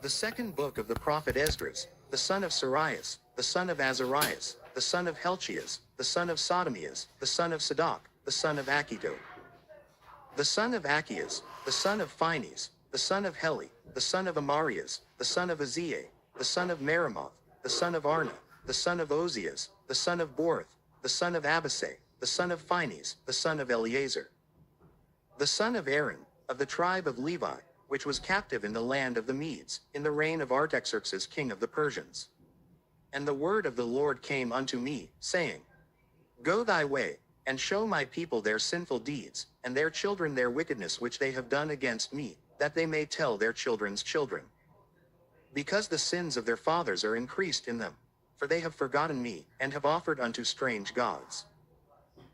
The second book of the prophet Ezra, the son of Sarias, the son of Azarias, the son of Helchias, the son of Sodomias, the son of Sadok, the son of Achito, the son of Achias, the son of Phinehas, the son of Heli, the son of Amarias, the son of Aziah, the son of Meremoth, the son of Arna, the son of Ozias, the son of Borith, the son of Abisai, the son of Phinehas, the son of Eleazar, the son of Aaron, of the tribe of Levi, which was captive in the land of the Medes, in the reign of Artaxerxes king of the Persians. And the word of the Lord came unto me, saying, Go thy way, and show my people their sinful deeds, and their children their wickedness which they have done against me, that they may tell their children's children. Because the sins of their fathers are increased in them, for they have forgotten me, and have offered unto strange gods.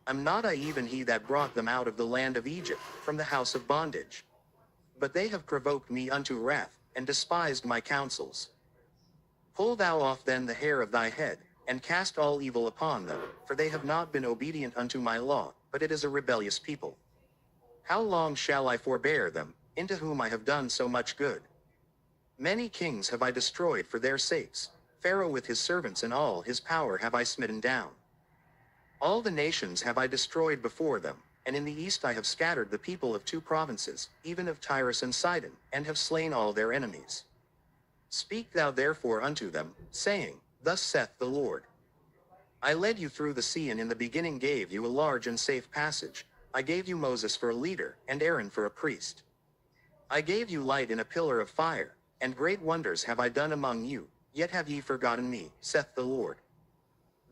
Am not I even he that brought them out of the land of Egypt, from the house of bondage? But they have provoked me unto wrath, and despised my counsels. Pull thou off then the hair of thy head, and cast all evil upon them, for they have not been obedient unto my law, but it is a rebellious people. How long shall I forbear them, into whom I have done so much good? Many kings have I destroyed for their sakes, Pharaoh with his servants and all his power have I smitten down. All the nations have I destroyed before them, and in the east I have scattered the people of 2 provinces, even of Tyrus and Sidon, and have slain all their enemies. Speak thou therefore unto them, saying, Thus saith the Lord. I led you through the sea, and in the beginning gave you a large and safe passage. I gave you Moses for a leader, and Aaron for a priest. I gave you light in a pillar of fire, and great wonders have I done among you, yet have ye forgotten me, saith the Lord.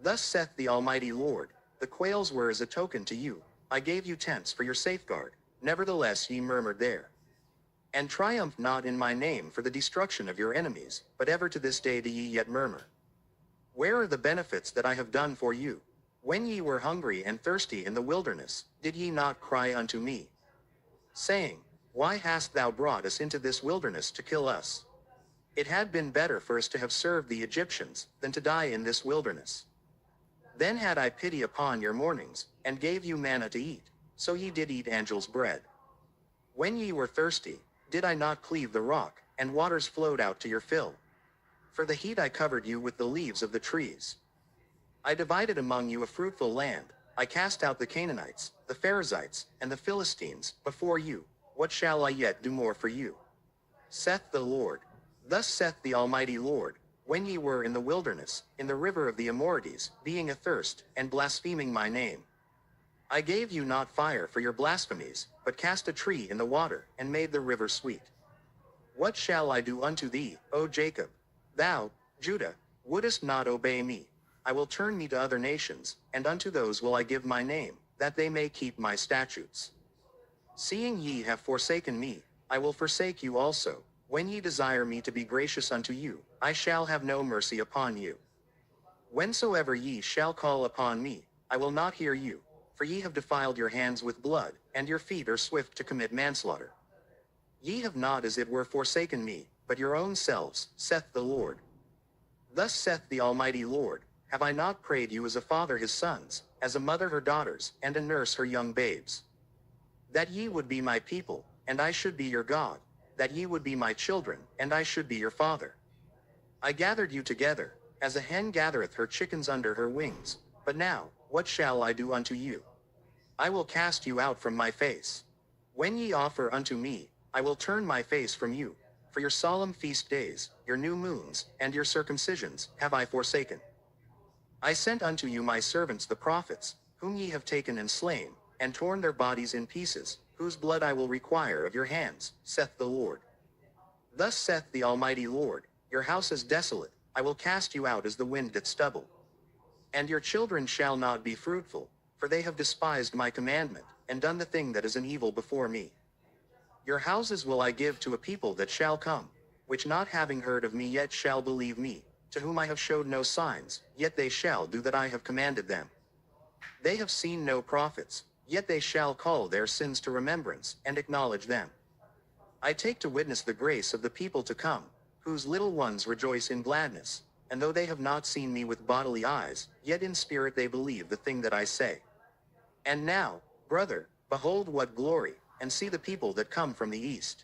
Thus saith the Almighty Lord, the quails were as a token to you, I gave you tents for your safeguard, nevertheless ye murmured there. And triumph not in my name for the destruction of your enemies, but ever to this day do ye yet murmur. Where are the benefits that I have done for you? When ye were hungry and thirsty in the wilderness, did ye not cry unto me, saying, Why hast thou brought us into this wilderness to kill us? It had been better for us to have served the Egyptians, than to die in this wilderness. Then had I pity upon your mournings, and gave you manna to eat, so ye did eat angel's bread. When ye were thirsty, did I not cleave the rock, and waters flowed out to your fill? For the heat I covered you with the leaves of the trees. I divided among you a fruitful land, I cast out the Canaanites, the Perizzites, and the Philistines, before you. What shall I yet do more for you? Saith the Lord. Thus saith the Almighty Lord, when ye were in the wilderness, in the river of the Amorites, being athirst, and blaspheming my name. I gave you not fire for your blasphemies, but cast a tree in the water, and made the river sweet. What shall I do unto thee, O Jacob? Thou, Judah, wouldest not obey me. I will turn me to other nations, and unto those will I give my name, that they may keep my statutes. Seeing ye have forsaken me, I will forsake you also. When ye desire me to be gracious unto you, I shall have no mercy upon you. Whensoever ye shall call upon me, I will not hear you, for ye have defiled your hands with blood, and your feet are swift to commit manslaughter. Ye have not as it were forsaken me, but your own selves, saith the Lord. Thus saith the Almighty Lord, have I not prayed you as a father his sons, as a mother her daughters, and a nurse her young babes? That ye would be my people, and I should be your God, that ye would be my children, and I should be your father. I gathered you together, as a hen gathereth her chickens under her wings, but now, what shall I do unto you? I will cast you out from my face. When ye offer unto me, I will turn my face from you, for your solemn feast days, your new moons, and your circumcisions, have I forsaken. I sent unto you my servants the prophets, whom ye have taken and slain, and torn their bodies in pieces, whose blood I will require of your hands, saith the Lord. Thus saith the Almighty Lord, your house is desolate, I will cast you out as the wind that stubble. And your children shall not be fruitful, for they have despised my commandment, and done the thing that is an evil before me. Your houses will I give to a people that shall come, which not having heard of me yet shall believe me, to whom I have showed no signs, yet they shall do that I have commanded them. They have seen no prophets, yet they shall call their sins to remembrance, and acknowledge them. I take to witness the grace of the people to come, whose little ones rejoice in gladness, and though they have not seen me with bodily eyes, yet in spirit they believe the thing that I say. And now, brother, behold what glory, and see the people that come from the east.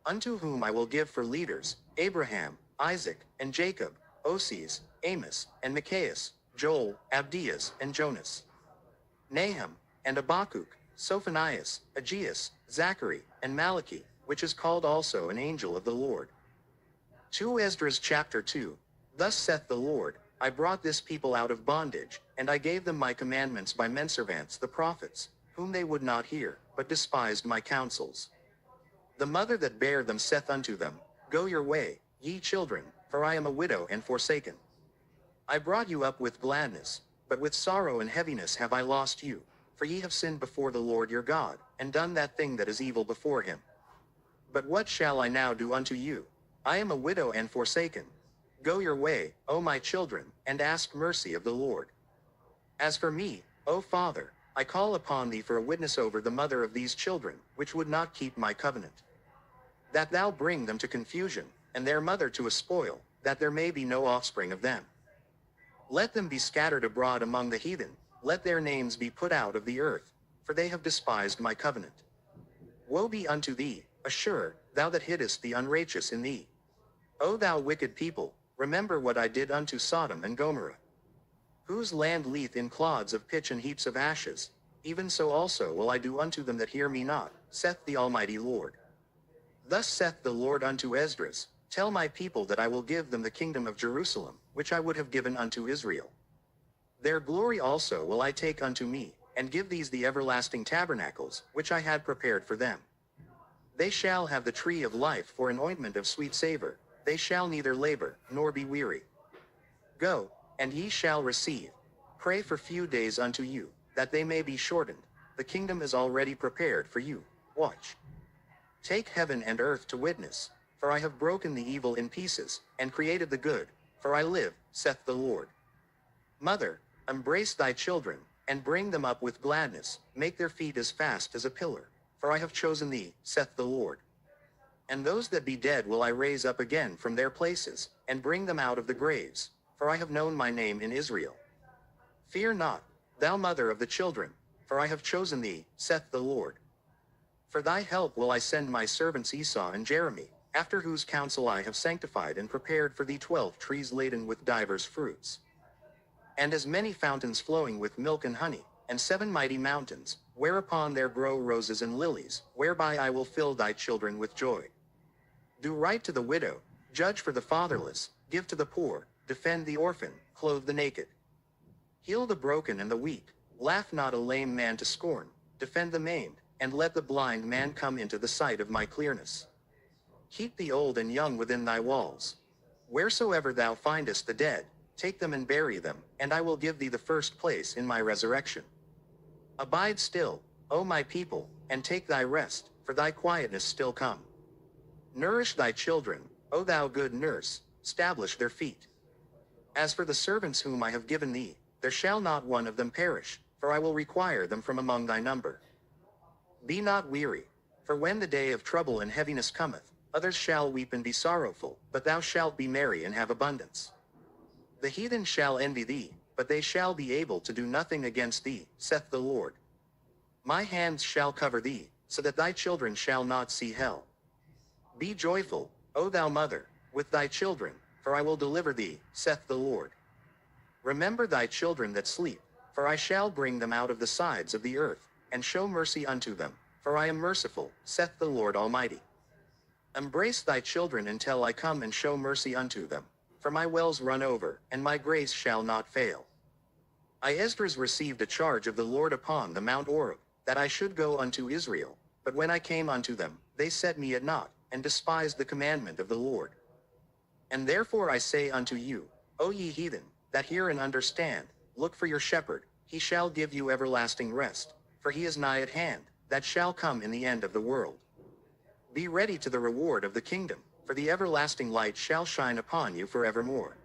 unto whom I will give for leaders, Abraham, Isaac, and Jacob, Oses, Amos, and Micaias, Joel, Abdias, and Jonas, Nahum, and Habakkuk, Sophonias, Ageas, Zachary, and Malachi, which is called also an angel of the Lord. 2 Esdras chapter 2. Thus saith the Lord, I brought this people out of bondage, and I gave them my commandments by menservants the prophets, whom they would not hear, but despised my counsels. The mother that bare them saith unto them, Go your way, ye children, for I am a widow and forsaken. I brought you up with gladness, but with sorrow and heaviness have I lost you, for ye have sinned before the Lord your God, and done that thing that is evil before him. But what shall I now do unto you? I am a widow and forsaken. Go your way, O my children, and ask mercy of the Lord. As for me, O Father, I call upon thee for a witness over the mother of these children, which would not keep my covenant, that thou bring them to confusion, and their mother to a spoil, that there may be no offspring of them. Let them be scattered abroad among the heathen, let their names be put out of the earth, for they have despised my covenant. Woe be unto thee, Ashur, thou that hiddest the unrighteous in thee. O thou wicked people, remember what I did unto Sodom and Gomorrah, whose land lieth in clods of pitch and heaps of ashes, even so also will I do unto them that hear me not, saith the Almighty Lord. Thus saith the Lord unto Esdras, Tell my people that I will give them the kingdom of Jerusalem, which I would have given unto Israel. Their glory also will I take unto me, and give these the everlasting tabernacles, which I had prepared for them. They shall have the tree of life for an ointment of sweet savor, they shall neither labor, nor be weary. Go, and ye shall receive. Pray for few days unto you, that they may be shortened. The kingdom is already prepared for you. Watch. Take heaven and earth to witness, for I have broken the evil in pieces, and created the good, for I live, saith the Lord. Mother, embrace thy children, and bring them up with gladness, make their feet as fast as a pillar, for I have chosen thee, saith the Lord. And those that be dead will I raise up again from their places, and bring them out of the graves, for I have known my name in Israel. Fear not, thou mother of the children, for I have chosen thee, saith the Lord. For thy help will I send my servants Esau and Jeremy, after whose counsel I have sanctified and prepared for thee 12 trees laden with divers fruits, and as many fountains flowing with milk and honey, and 7 mighty mountains, whereupon there grow roses and lilies, whereby I will fill thy children with joy. Do right to the widow, judge for the fatherless, give to the poor, defend the orphan, clothe the naked. Heal the broken and the weak, laugh not a lame man to scorn, defend the maimed, and let the blind man come into the sight of my clearness. Keep the old and young within thy walls. Wheresoever thou findest the dead, take them and bury them, and I will give thee the first place in my resurrection. Abide still, O my people, and take thy rest, for thy quietness still come. Nourish thy children, O thou good nurse, stablish their feet. As for the servants whom I have given thee, there shall not one of them perish, for I will require them from among thy number. Be not weary, for when the day of trouble and heaviness cometh, others shall weep and be sorrowful, but thou shalt be merry and have abundance. The heathen shall envy thee, but they shall be able to do nothing against thee, saith the Lord. My hands shall cover thee, so that thy children shall not see hell. Be joyful, O thou mother, with thy children, for I will deliver thee, saith the Lord. Remember thy children that sleep, for I shall bring them out of the sides of the earth, and show mercy unto them, for I am merciful, saith the Lord Almighty. Embrace thy children until I come and show mercy unto them, for my wells run over, and my grace shall not fail. I Esdras received a charge of the Lord upon the Mount Oreb, that I should go unto Israel, but when I came unto them, they set me at naught, and despised the commandment of the Lord. And therefore I say unto you, O ye heathen, that hear and understand, look for your shepherd, he shall give you everlasting rest, for he is nigh at hand, that shall come in the end of the world. Be ready to the reward of the kingdom, for the everlasting light shall shine upon you forevermore.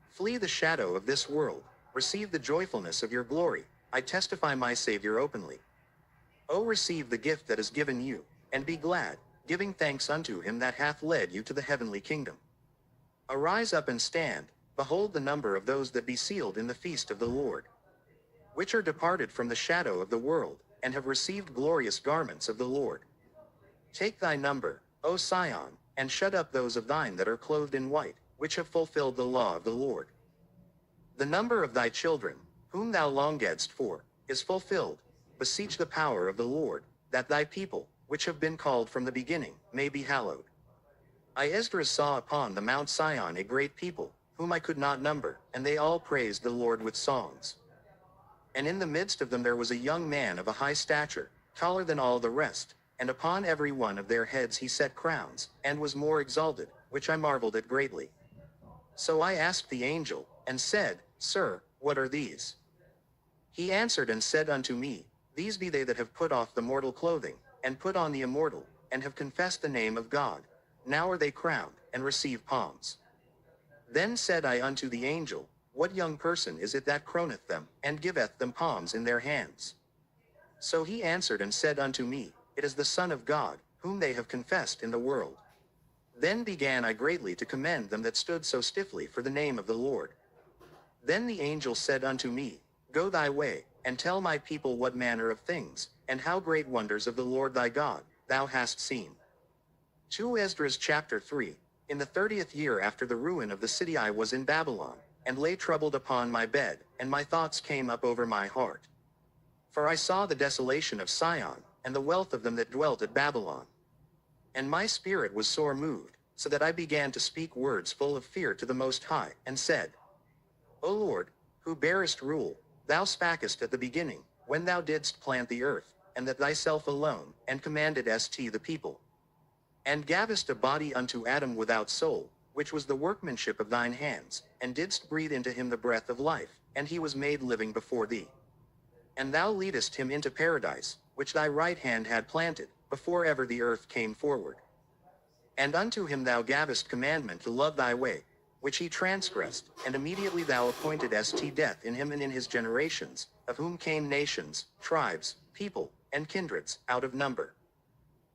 Flee the shadow of this world, receive the joyfulness of your glory, I testify my Savior openly. O receive the gift that is given you, and be glad, giving thanks unto him that hath led you to the heavenly kingdom. Arise up and stand, behold the number of those that be sealed in the feast of the Lord, which are departed from the shadow of the world, and have received glorious garments of the Lord. Take thy number, O Sion, and shut up those of thine that are clothed in white, which have fulfilled the law of the Lord. The number of thy children, whom thou longedst for, is fulfilled. Beseech the power of the Lord, that thy people, which have been called from the beginning, may be hallowed. I Ezra saw upon the Mount Sion a great people, whom I could not number, and they all praised the Lord with songs. And in the midst of them there was a young man of a high stature, taller than all the rest, and upon every one of their heads he set crowns, and was more exalted, which I marveled at greatly. So I asked the angel, and said, Sir, what are these? He answered and said unto me, These be they that have put off the mortal clothing, and put on the immortal, and have confessed the name of God. Now are they crowned, and receive palms. Then said I unto the angel, What young person is it that crowneth them, and giveth them palms in their hands? So he answered and said unto me, It is the Son of God, whom they have confessed in the world. Then began I greatly to commend them that stood so stiffly for the name of the Lord. Then the angel said unto me, Go thy way, and tell my people what manner of things, and how great wonders of the Lord thy God, thou hast seen. 2 Esdras chapter 3. In the 30th year after the ruin of the city I was in Babylon, and lay troubled upon my bed, and my thoughts came up over my heart. For I saw the desolation of Sion, and the wealth of them that dwelt at Babylon. And my spirit was sore moved, so that I began to speak words full of fear to the Most High, and said, O Lord, who bearest rule, thou spakest at the beginning, when thou didst plant the earth, and that thyself alone, and commandedst the people. And gavest a body unto Adam without soul, which was the workmanship of thine hands, and didst breathe into him the breath of life, and he was made living before thee. And thou leadest him into paradise, which thy right hand had planted, before ever the earth came forward. And unto him thou gavest commandment to love thy way, which he transgressed, and immediately thou appointedst death in him and in his generations, of whom came nations, tribes, people, and kindreds, out of number.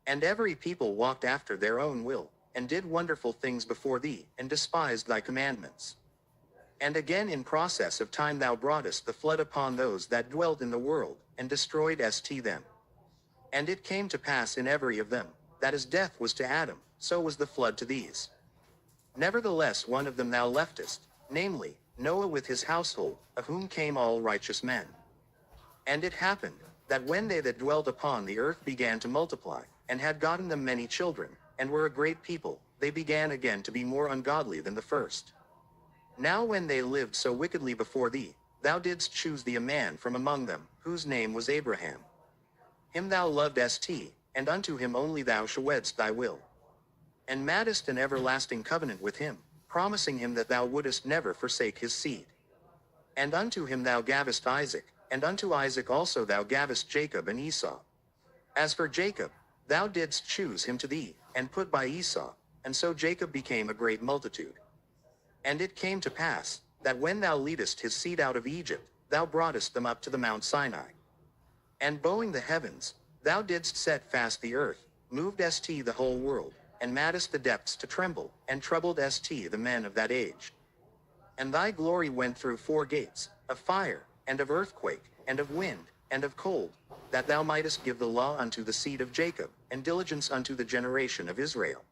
And every people walked after their own will, and did wonderful things before thee, and despised thy commandments. And again in process of time thou broughtest the flood upon those that dwelt in the world, and destroyedst them. And it came to pass in every of them, that as death was to Adam, so was the flood to these. Nevertheless one of them thou leftest, namely, Noah with his household, of whom came all righteous men. And it happened, that when they that dwelt upon the earth began to multiply, and had gotten them many children, and were a great people, they began again to be more ungodly than the first. Now when they lived so wickedly before thee, thou didst choose thee a man from among them, whose name was Abraham. Him thou lovedst, and unto him only thou shewedst thy will. And madest an everlasting covenant with him, promising him that thou wouldest never forsake his seed. And unto him thou gavest Isaac, and unto Isaac also thou gavest Jacob and Esau. As for Jacob, thou didst choose him to thee, and put by Esau, and so Jacob became a great multitude. And it came to pass, that when thou leadest his seed out of Egypt, thou broughtest them up to the Mount Sinai. And bowing the heavens, thou didst set fast the earth, movedst the whole world, and madest the depths to tremble, and troubledst the men of that age. And thy glory went through 4 gates, of fire, and of earthquake, and of wind, and of cold, that thou mightest give the law unto the seed of Jacob, and diligence unto the generation of Israel.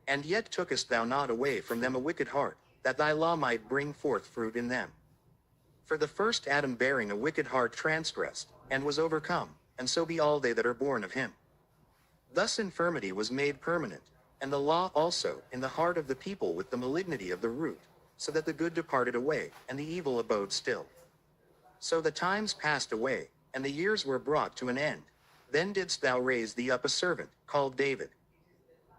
And yet tookest thou not away from them a wicked heart, that thy law might bring forth fruit in them. For the first Adam bearing a wicked heart transgressed, and was overcome, and so be all they that are born of him. Thus infirmity was made permanent, and the law also, in the heart of the people with the malignity of the root, so that the good departed away, and the evil abode still. So the times passed away, and the years were brought to an end. Then didst thou raise thee up a servant, called David,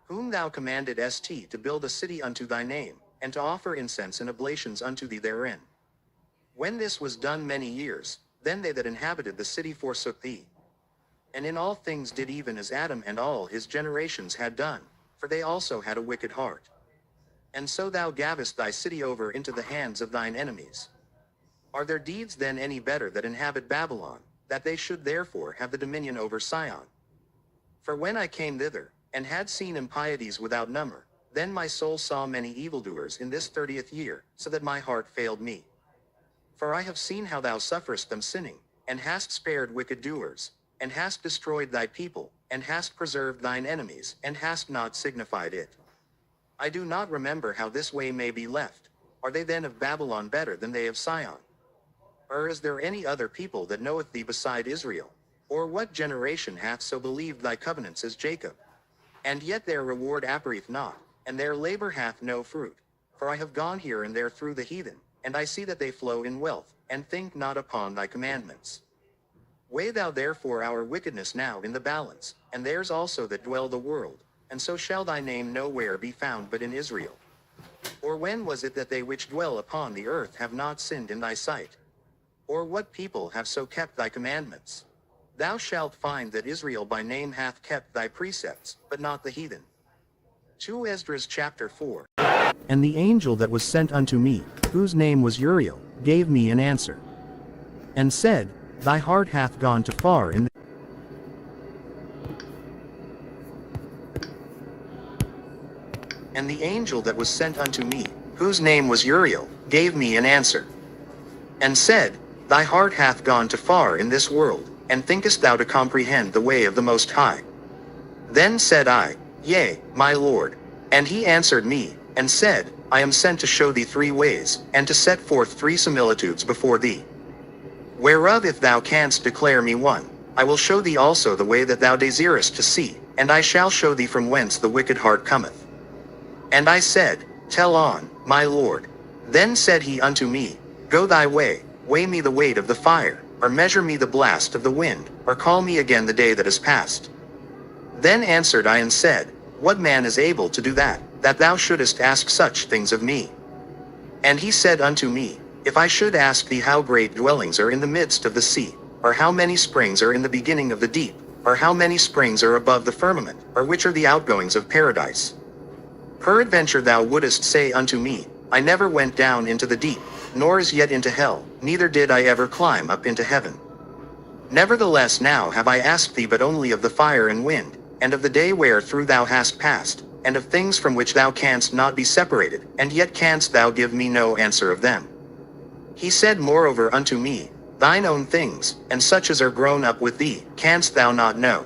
whom thou commandedst to build a city unto thy name, and to offer incense and oblations unto thee therein. When this was done many years, then they that inhabited the city forsook thee. And in all things did even as Adam and all his generations had done, for they also had a wicked heart. And so thou gavest thy city over into the hands of thine enemies. Are their deeds then any better that inhabit Babylon, that they should therefore have the dominion over Sion? For when I came thither, and had seen impieties without number, then my soul saw many evildoers in this 30th year, so that my heart failed me. For I have seen how thou sufferest them sinning, and hast spared wicked doers. and hast destroyed thy people, and hast preserved thine enemies, and hast not signified it. I do not remember how this way may be left. Are they then of Babylon better than they of Sion? Or is there any other people that knoweth thee beside Israel? Or what generation hath so believed thy covenants as Jacob? And yet their reward appereth not, and their labor hath no fruit. For I have gone here and there through the heathen, and I see that they flow in wealth, and think not upon thy commandments. Weigh thou therefore our wickedness now in the balance, and theirs also that dwell the world, and so shall thy name nowhere be found but in Israel. Or when was it that they which dwell upon the earth have not sinned in thy sight? Or what people have so kept thy commandments? Thou shalt find that Israel by name hath kept thy precepts, but not the heathen. 2 Esdras chapter 4. And the angel that was sent unto me, whose name was Uriel, gave me an answer, and said, Thy heart hath gone too far in And the angel that was sent unto me, whose name was Uriel, gave me an answer, and said, Thy heart hath gone too far in this world, and thinkest thou to comprehend the way of the Most High? Then said I, Yea, my Lord. And he answered me, and said, I am sent to show thee 3 ways, and to set forth 3 similitudes before thee. Whereof if thou canst declare me one, I will show thee also the way that thou desirest to see, and I shall show thee from whence the wicked heart cometh. And I said, Tell on, my Lord. Then said he unto me, Go thy way, weigh me the weight of the fire, or measure me the blast of the wind, or call me again the day that is past. Then answered I and said, What man is able to do that, that thou shouldest ask such things of me? And he said unto me, If I should ask thee how great dwellings are in the midst of the sea, or how many springs are in the beginning of the deep, or how many springs are above the firmament, or which are the outgoings of paradise? Peradventure thou wouldest say unto me, I never went down into the deep, nor as yet into hell, neither did I ever climb up into heaven. Nevertheless now have I asked thee but only of the fire and wind, and of the day wherethrough thou hast passed, and of things from which thou canst not be separated, and yet canst thou give me no answer of them. He said moreover unto me, Thine own things, and such as are grown up with thee, canst thou not know.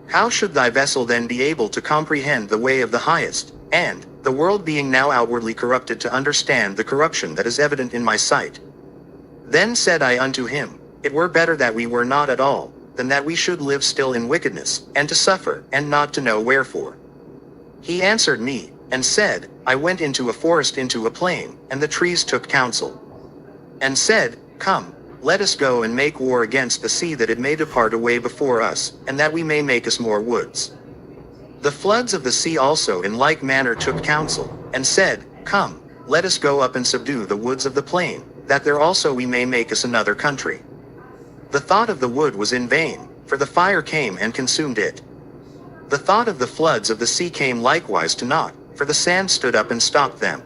How should thy vessel then be able to comprehend the way of the highest, and, the world being now outwardly corrupted, to understand the corruption that is evident in my sight? Then said I unto him, It were better that we were not at all, than that we should live still in wickedness, and to suffer, and not to know wherefore. He answered me, and said, I went into a forest into a plain, and the trees took counsel, and said, Come, let us go and make war against the sea, that it may depart away before us, and that we may make us more woods. The floods of the sea also in like manner took counsel, and said, Come, let us go up and subdue the woods of the plain, that there also we may make us another country. The thought of the wood was in vain, for the fire came and consumed it. The thought of the floods of the sea came likewise to naught, for the sand stood up and stopped them.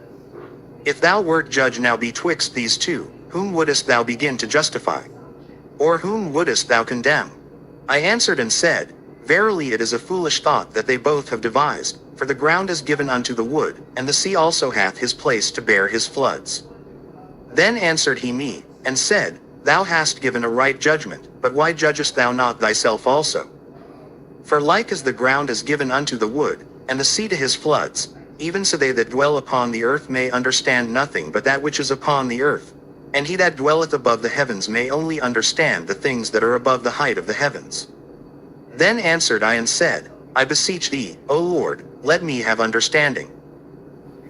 If thou wert judge now betwixt these two, whom wouldest thou begin to justify? Or whom wouldest thou condemn? I answered and said, Verily it is a foolish thought that they both have devised, for the ground is given unto the wood, and the sea also hath his place to bear his floods. Then answered he me, and said, Thou hast given a right judgment, but why judgest thou not thyself also? For like as the ground is given unto the wood, and the sea to his floods, even so they that dwell upon the earth may understand nothing but that which is upon the earth, and he that dwelleth above the heavens may only understand the things that are above the height of the heavens. Then answered I and said, I beseech thee, O Lord, let me have understanding.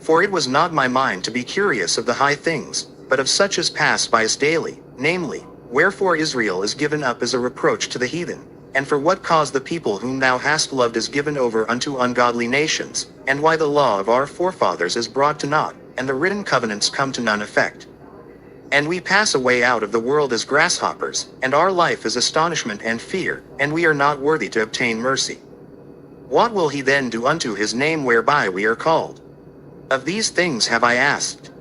For it was not my mind to be curious of the high things, but of such as pass by us daily, namely, wherefore Israel is given up as a reproach to the heathen, and for what cause the people whom thou hast loved is given over unto ungodly nations, and why the law of our forefathers is brought to naught, and the written covenants come to none effect. And we pass away out of the world as grasshoppers, and our life is astonishment and fear, and we are not worthy to obtain mercy. What will he then do unto his name whereby we are called? Of these things have I asked.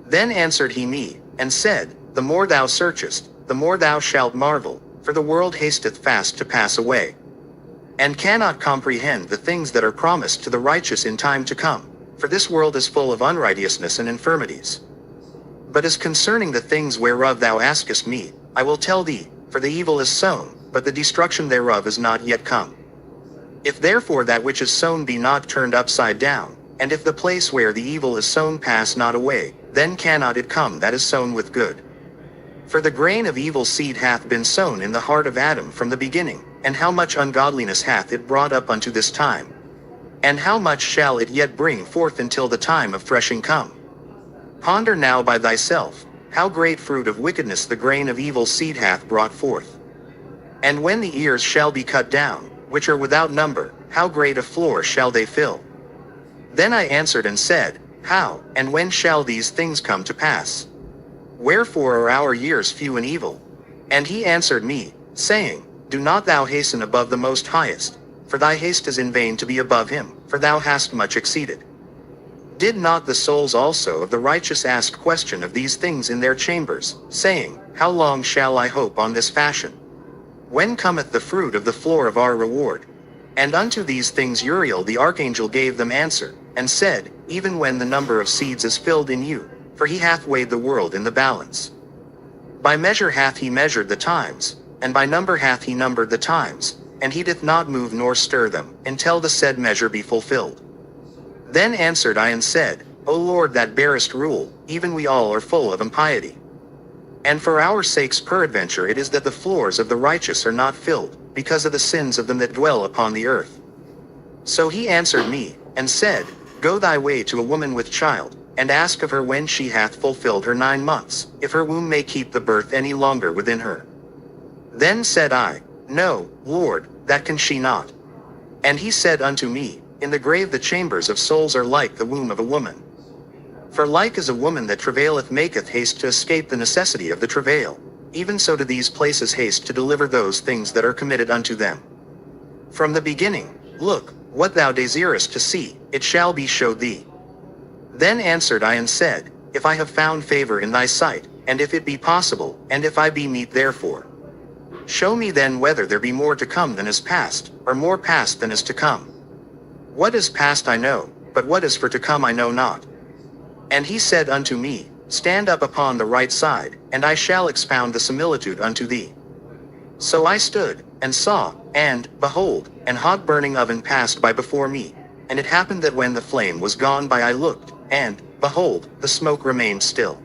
Then answered he me, and said, The more thou searchest, the more thou shalt marvel, for the world hasteth fast to pass away, and cannot comprehend the things that are promised to the righteous in time to come, for this world is full of unrighteousness and infirmities. But as concerning the things whereof thou askest me, I will tell thee, for the evil is sown, but the destruction thereof is not yet come. If therefore that which is sown be not turned upside down, and if the place where the evil is sown pass not away, then cannot it come that is sown with good. For the grain of evil seed hath been sown in the heart of Adam from the beginning, and how much ungodliness hath it brought up unto this time? And how much shall it yet bring forth until the time of threshing come? Ponder now by thyself, how great fruit of wickedness the grain of evil seed hath brought forth. And when the ears shall be cut down, which are without number, how great a floor shall they fill? Then I answered and said, How, and when shall these things come to pass? Wherefore are our years few and evil? And he answered me, saying, Do not thou hasten above the Most Highest, for thy haste is in vain to be above him, for thou hast much exceeded. Did not the souls also of the righteous ask question of these things in their chambers, saying, How long shall I hope on this fashion? When cometh the fruit of the floor of our reward? And unto these things Uriel the archangel gave them answer, and said, Even when the number of seeds is filled in you, for he hath weighed the world in the balance. By measure hath he measured the times, and by number hath he numbered the times, and he doth not move nor stir them, until the said measure be fulfilled. Then answered I and said, O Lord that bearest rule, even we all are full of impiety. And for our sakes peradventure it is that the floors of the righteous are not filled, because of the sins of them that dwell upon the earth. So he answered me, and said, Go thy way to a woman with child, and ask of her when she hath fulfilled her 9 months, if her womb may keep the birth any longer within her. Then said I, No, Lord, that can she not. And he said unto me, In the grave the chambers of souls are like the womb of a woman. For like as a woman that travaileth maketh haste to escape the necessity of the travail, even so do these places haste to deliver those things that are committed unto them. From the beginning, look, what thou desirest to see, it shall be showed thee. Then answered I and said, If I have found favor in thy sight, and if it be possible, and if I be meet therefore. Show me then whether there be more to come than is past, or more past than is to come. What is past I know, but what is for to come I know not. And he said unto me, Stand up upon the right side, and I shall expound the similitude unto thee. So I stood, and saw, and, behold, an hot burning oven passed by before me. And it happened that when the flame was gone by I looked, and, behold, the smoke remained still.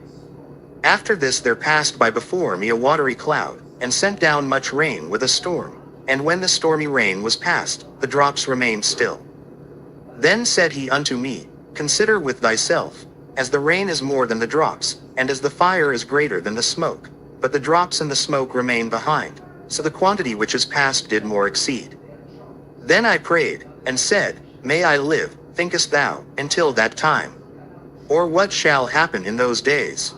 After this there passed by before me a watery cloud, and sent down much rain with a storm. And when the stormy rain was past, the drops remained still. Then said he unto me, Consider with thyself, as the rain is more than the drops, and as the fire is greater than the smoke, but the drops and the smoke remain behind, so the quantity which is past did more exceed. Then I prayed, and said, May I live, thinkest thou, until that time? Or what shall happen in those days?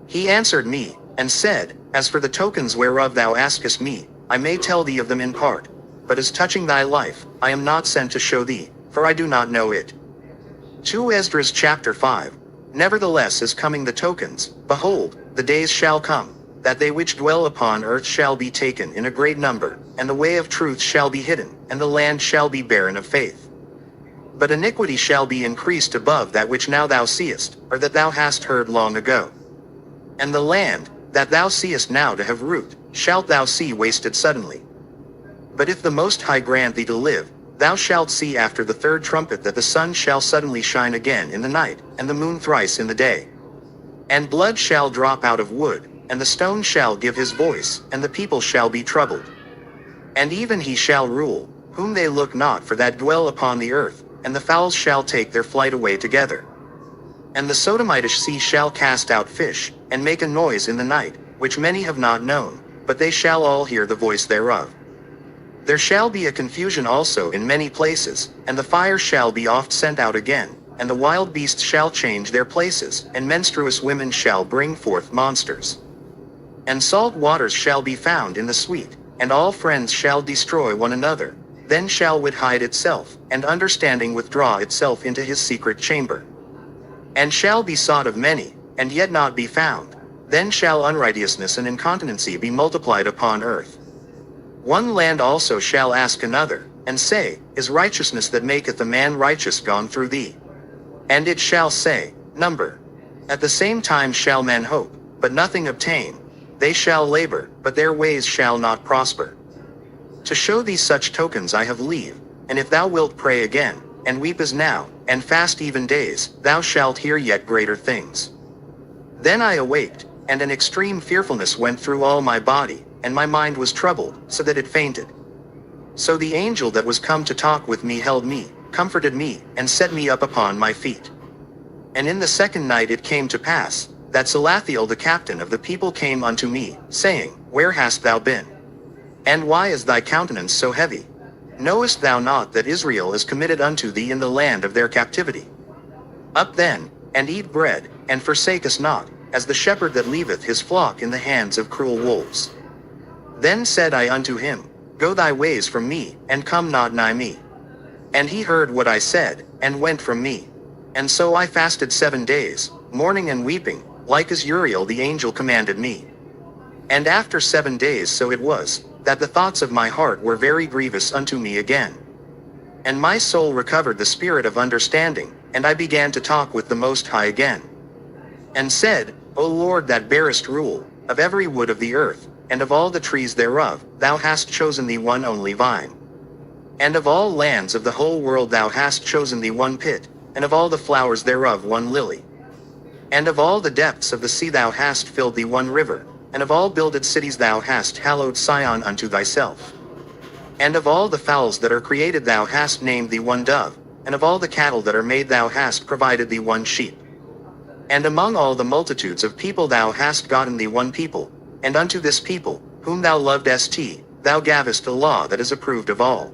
He answered me, and said, As for the tokens whereof thou askest me, I may tell thee of them in part, but as touching thy life, I am not sent to show thee, for I do not know it. 2 Ezra chapter 5. Nevertheless is coming the tokens, behold, the days shall come, that they which dwell upon earth shall be taken in a great number, and the way of truth shall be hidden, and the land shall be barren of faith. But iniquity shall be increased above that which now thou seest, or that thou hast heard long ago. And the land, that thou seest now to have root, shalt thou see wasted suddenly. But if the Most High grant thee to live, thou shalt see after the third trumpet that the sun shall suddenly shine again in the night, and the moon thrice in the day. And blood shall drop out of wood, and the stone shall give his voice, and the people shall be troubled. And even he shall rule, whom they look not for that dwell upon the earth, and the fowls shall take their flight away together. And the Sodomitish sea shall cast out fish, and make a noise in the night, which many have not known, but they shall all hear the voice thereof. There shall be a confusion also in many places, and the fire shall be oft sent out again, and the wild beasts shall change their places, and menstruous women shall bring forth monsters. And salt waters shall be found in the sweet, and all friends shall destroy one another. Then shall wit hide itself, and understanding withdraw itself into his secret chamber. And shall be sought of many, and yet not be found. Then shall unrighteousness and incontinency be multiplied upon earth. One land also shall ask another, and say, Is righteousness that maketh a man righteous gone through thee? And it shall say, Number. At the same time shall men hope, but nothing obtain. They shall labor, but their ways shall not prosper. To show thee such tokens I have leave, and if thou wilt pray again, and weep as now, and fast even days, thou shalt hear yet greater things. Then I awaked, and an extreme fearfulness went through all my body, and my mind was troubled, so that it fainted. So the angel that was come to talk with me held me, comforted me, and set me up upon my feet. And in the second night it came to pass, that Salathiel the captain of the people came unto me, saying, Where hast thou been? And why is thy countenance so heavy? Knowest thou not that Israel is committed unto thee in the land of their captivity? Up then, and eat bread, and forsake us not, as the shepherd that leaveth his flock in the hands of cruel wolves. Then said I unto him, Go thy ways from me, and come not nigh me. And he heard what I said, and went from me. And so I fasted 7 days, mourning and weeping, like as Uriel the angel commanded me. And after 7 days so it was, that the thoughts of my heart were very grievous unto me again. And my soul recovered the spirit of understanding, and I began to talk with the Most High again. And said, O Lord that bearest rule, of every wood of the earth, and of all the trees thereof, thou hast chosen thee one only vine. And of all lands of the whole world thou hast chosen thee one pit, and of all the flowers thereof one lily. And of all the depths of the sea thou hast filled thee one river, and of all builded cities thou hast hallowed Sion unto thyself. And of all the fowls that are created thou hast named thee one dove, and of all the cattle that are made thou hast provided thee one sheep. And among all the multitudes of people thou hast gotten thee one people, and unto this people, whom thou lovedst, thou gavest a law that is approved of all.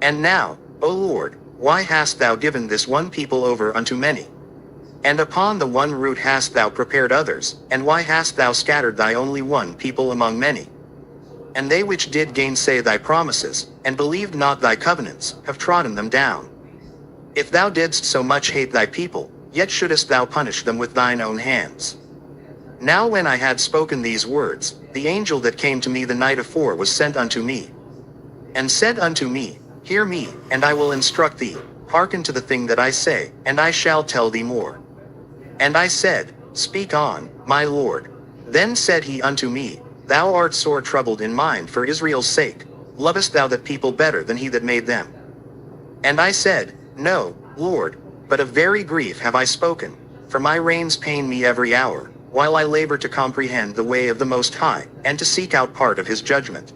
And now, O Lord, why hast thou given this one people over unto many? And upon the one root hast thou prepared others, and why hast thou scattered thy only one people among many? And they which did gainsay thy promises, and believed not thy covenants, have trodden them down. If thou didst so much hate thy people, yet shouldest thou punish them with thine own hands. Now when I had spoken these words, the angel that came to me the night afore was sent unto me, and said unto me, Hear me, and I will instruct thee, hearken to the thing that I say, and I shall tell thee more. And I said, Speak on, my Lord. Then said he unto me, Thou art sore troubled in mind for Israel's sake. Lovest thou that people better than he that made them? And I said, No, Lord, but of very grief have I spoken, for my reins pain me every hour, while I labor to comprehend the way of the Most High, and to seek out part of his judgment.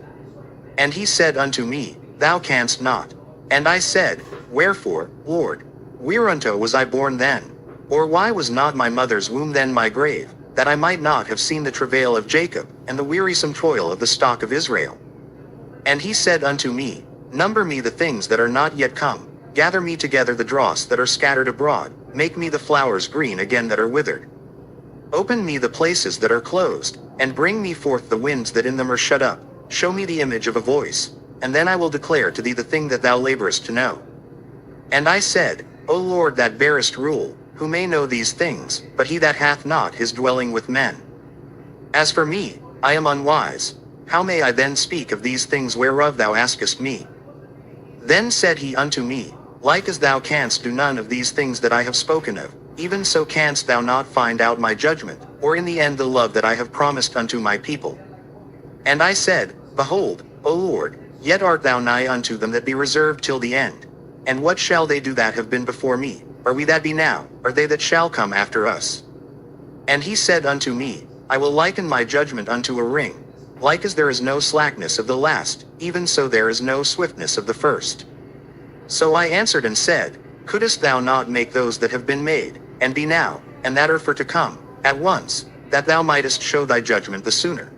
And he said unto me, Thou canst not. And I said, Wherefore, Lord? Whereunto was I born then? Or why was not my mother's womb then my grave, that I might not have seen the travail of Jacob, and the wearisome toil of the stock of Israel? And he said unto me, Number me the things that are not yet come, gather me together the dross that are scattered abroad, make me the flowers green again that are withered. Open me the places that are closed, and bring me forth the winds that in them are shut up, show me the image of a voice, and then I will declare to thee the thing that thou laborest to know. And I said, O Lord that bearest rule, who may know these things, but he that hath not his dwelling with men? As for me, I am unwise. How may I then speak of these things whereof thou askest me? Then said he unto me, Like as thou canst do none of these things that I have spoken of, even so canst thou not find out my judgment, or in the end the love that I have promised unto my people. And I said, Behold, O Lord, yet art thou nigh unto them that be reserved till the end. And what shall they do that have been before me? Are we that be now, or they that shall come after us? And he said unto me, I will liken my judgment unto a ring. Like as there is no slackness of the last, even so there is no swiftness of the first. So I answered and said, Couldest thou not make those that have been made, and be now, and that are for to come, at once, that thou mightest show thy judgment the sooner?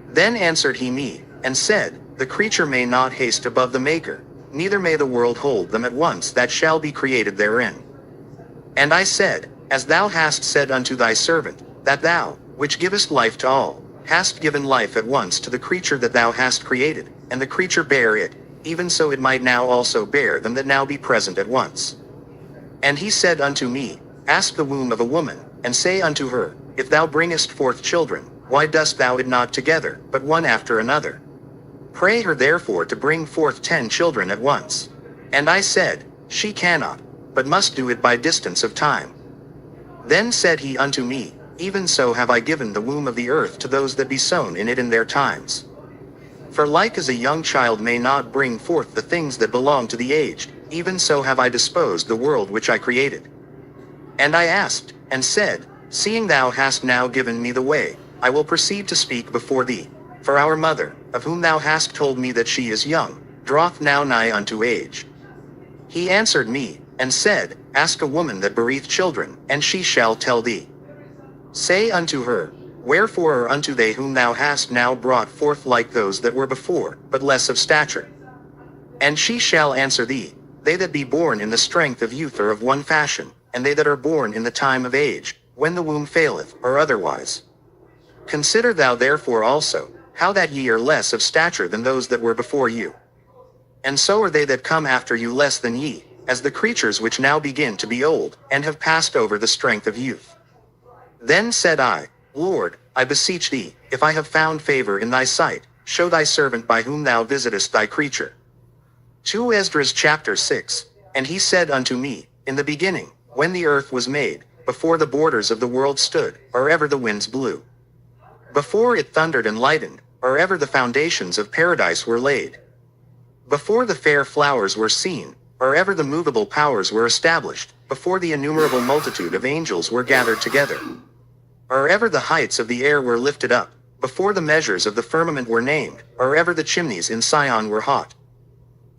Then answered he me, and said, The creature may not haste above the Maker, neither may the world hold them at once that shall be created therein. And I said, As thou hast said unto thy servant, that thou, which givest life to all, hast given life at once to the creature that thou hast created, and the creature bare it, even so it might now also bear them that now be present at once. And he said unto me, Ask the womb of a woman, and say unto her, If thou bringest forth children, why dost thou it not together, but one after another? Pray her therefore to bring forth 10 children at once. And I said, She cannot, but must do it by distance of time. Then said he unto me, Even so have I given the womb of the earth to those that be sown in it in their times. For like as a young child may not bring forth the things that belong to the aged, even so have I disposed the world which I created. And I asked, and said, Seeing thou hast now given me the way, I will proceed to speak before thee. For our mother, of whom thou hast told me that she is young, draweth now nigh unto age. He answered me, and said, Ask a woman that bereaveth children, and she shall tell thee. Say unto her, Wherefore are unto they whom thou hast now brought forth like those that were before, but less of stature? And she shall answer thee, They that be born in the strength of youth are of one fashion, and they that are born in the time of age, when the womb faileth, are otherwise. Consider thou therefore also, how that ye are less of stature than those that were before you. And so are they that come after you less than ye, as the creatures which now begin to be old, and have passed over the strength of youth. Then said I, Lord, I beseech thee, if I have found favor in thy sight, show thy servant by whom thou visitest thy creature. 2 Esdras chapter 6. And he said unto me, In the beginning, when the earth was made, before the borders of the world stood, or ever the winds blew, before it thundered and lightened, or ever the foundations of paradise were laid, before the fair flowers were seen, or ever the movable powers were established, before the innumerable multitude of angels were gathered together, or ever the heights of the air were lifted up, before the measures of the firmament were named, or ever the chimneys in Sion were hot,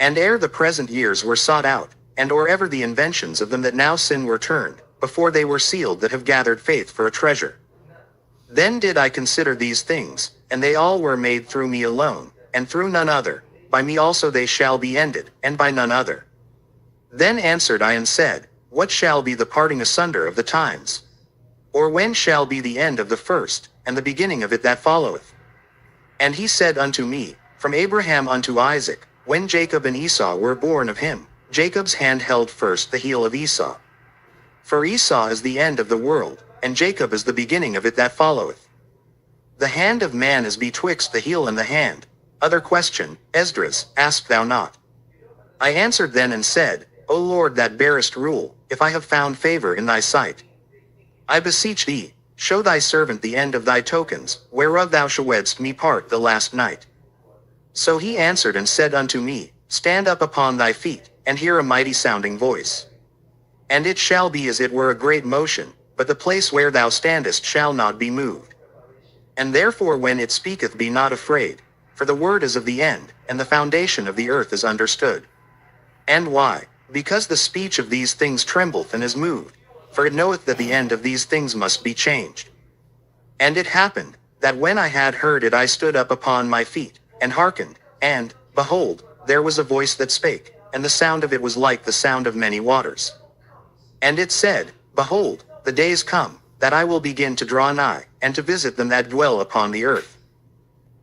and ere the present years were sought out, and or ever the inventions of them that now sin were turned, before they were sealed that have gathered faith for a treasure. Then did I consider these things, and they all were made through me alone, and through none other. By me also they shall be ended, and by none other. Then answered I and said, What shall be the parting asunder of the times? Or when shall be the end of the first, and the beginning of it that followeth? And he said unto me, From Abraham unto Isaac, when Jacob and Esau were born of him, Jacob's hand held first the heel of Esau. For Esau is the end of the world, and Jacob is the beginning of it that followeth. The hand of man is betwixt the heel and the hand. Other question, Esdras, asked thou not? I answered then and said, O Lord that bearest rule, if I have found favor in thy sight, I beseech thee, show thy servant the end of thy tokens, whereof thou shewedst me part the last night. So he answered and said unto me, Stand up upon thy feet, and hear a mighty sounding voice. And it shall be as it were a great motion, but the place where thou standest shall not be moved. And therefore when it speaketh be not afraid, for the word is of the end, and the foundation of the earth is understood. And why? Because the speech of these things trembleth and is moved, for it knoweth that the end of these things must be changed. And it happened, that when I had heard it I stood up upon my feet, and hearkened, and, behold, there was a voice that spake, and the sound of it was like the sound of many waters. And it said, Behold, the days come, that I will begin to draw nigh, and to visit them that dwell upon the earth,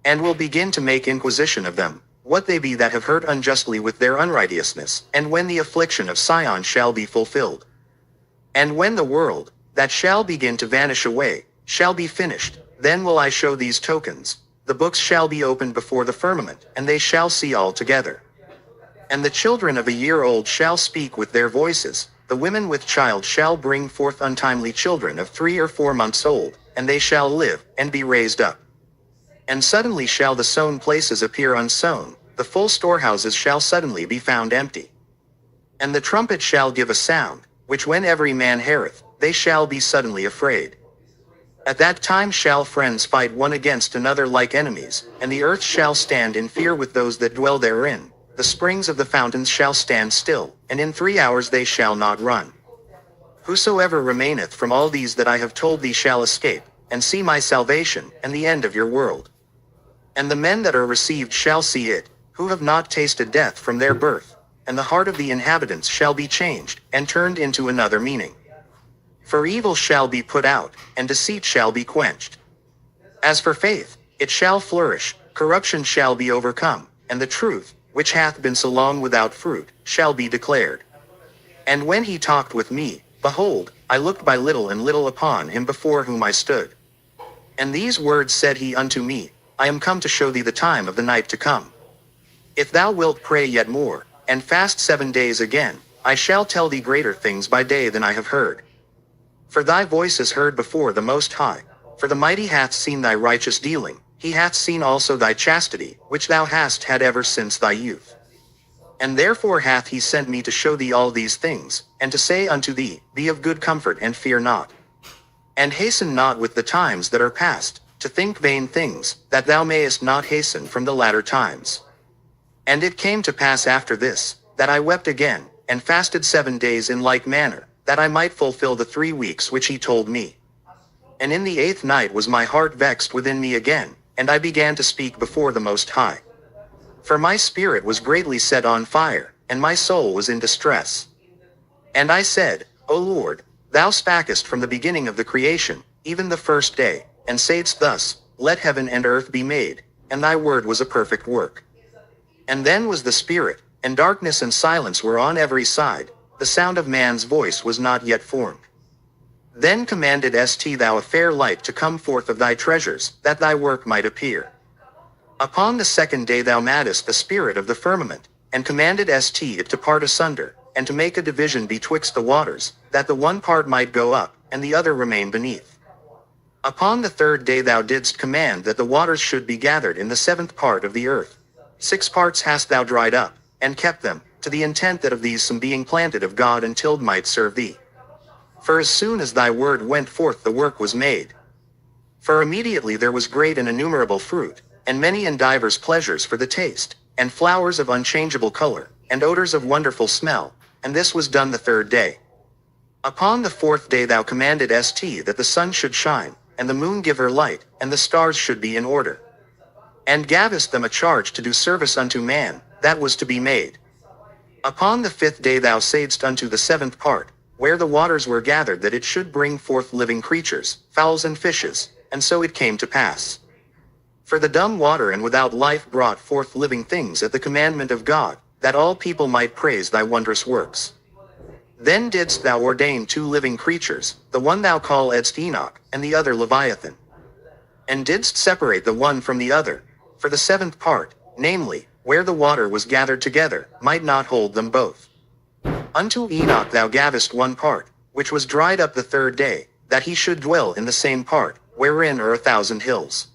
and will begin to make inquisition of them, what they be that have hurt unjustly with their unrighteousness, and when the affliction of Sion shall be fulfilled. And when the world, that shall begin to vanish away, shall be finished, then will I show these tokens. The books shall be opened before the firmament, and they shall see all together. And the children of a year old shall speak with their voices, the women with child shall bring forth untimely children of 3 or 4 months old, and they shall live, and be raised up. And suddenly shall the sown places appear unsown, the full storehouses shall suddenly be found empty. And the trumpet shall give a sound, which when every man heareth, they shall be suddenly afraid. At that time shall friends fight one against another like enemies, and the earth shall stand in fear with those that dwell therein. The springs of the fountains shall stand still, and in 3 hours they shall not run. Whosoever remaineth from all these that I have told thee shall escape, and see my salvation, and the end of your world. And the men that are received shall see it, who have not tasted death from their birth, and the heart of the inhabitants shall be changed, and turned into another meaning. For evil shall be put out, and deceit shall be quenched. As for faith, it shall flourish, corruption shall be overcome, and the truth, which hath been so long without fruit, shall be declared. And when he talked with me, behold, I looked by little and little upon him before whom I stood. And these words said he unto me, I am come to show thee the time of the night to come. If thou wilt pray yet more, and fast 7 days again, I shall tell thee greater things by day than I have heard. For thy voice is heard before the Most High, for the mighty hath seen thy righteous dealing, he hath seen also thy chastity, which thou hast had ever since thy youth. And therefore hath he sent me to show thee all these things, and to say unto thee, Be of good comfort and fear not. And hasten not with the times that are past, to think vain things, that thou mayest not hasten from the latter times. And it came to pass after this, that I wept again, and fasted 7 days in like manner, that I might fulfill the 3 weeks which he told me. And in the 8th night was my heart vexed within me again, and I began to speak before the Most High. For my spirit was greatly set on fire, and my soul was in distress. And I said, O Lord, thou spakest from the beginning of the creation, even the first day, and saidst thus, Let heaven and earth be made, and thy word was a perfect work. And then was the Spirit, and darkness and silence were on every side, the sound of man's voice was not yet formed. Then commanded St thou a fair light to come forth of thy treasures, that thy work might appear. Upon the 2nd day thou madest the spirit of the firmament, and commanded St it to part asunder, and to make a division betwixt the waters, that the one part might go up, and the other remain beneath. Upon the 3rd day thou didst command that the waters should be gathered in the 7th part of the earth. 6 parts hast thou dried up, and kept them, to the intent that of these some being planted of God and tilled might serve thee. For as soon as thy word went forth the work was made. For immediately there was great and innumerable fruit, and many and divers pleasures for the taste, and flowers of unchangeable color, and odors of wonderful smell, and this was done the 3rd day. Upon the 4th day thou commanded St that the sun should shine, and the moon give her light, and the stars should be in order. And gavest them a charge to do service unto man, that was to be made. Upon the 5th day thou saidst unto the 7th part, where the waters were gathered, that it should bring forth living creatures, fowls and fishes, and so it came to pass. For the dumb water and without life brought forth living things at the commandment of God, that all people might praise thy wondrous works. Then didst thou ordain 2 living creatures, the one thou calledst Enoch, and the other Leviathan. And didst separate the one from the other, for the 7th part, namely, where the water was gathered together, might not hold them both. Unto Enoch thou gavest 1 part, which was dried up the 3rd day, that he should dwell in the same part, wherein are 1,000 hills.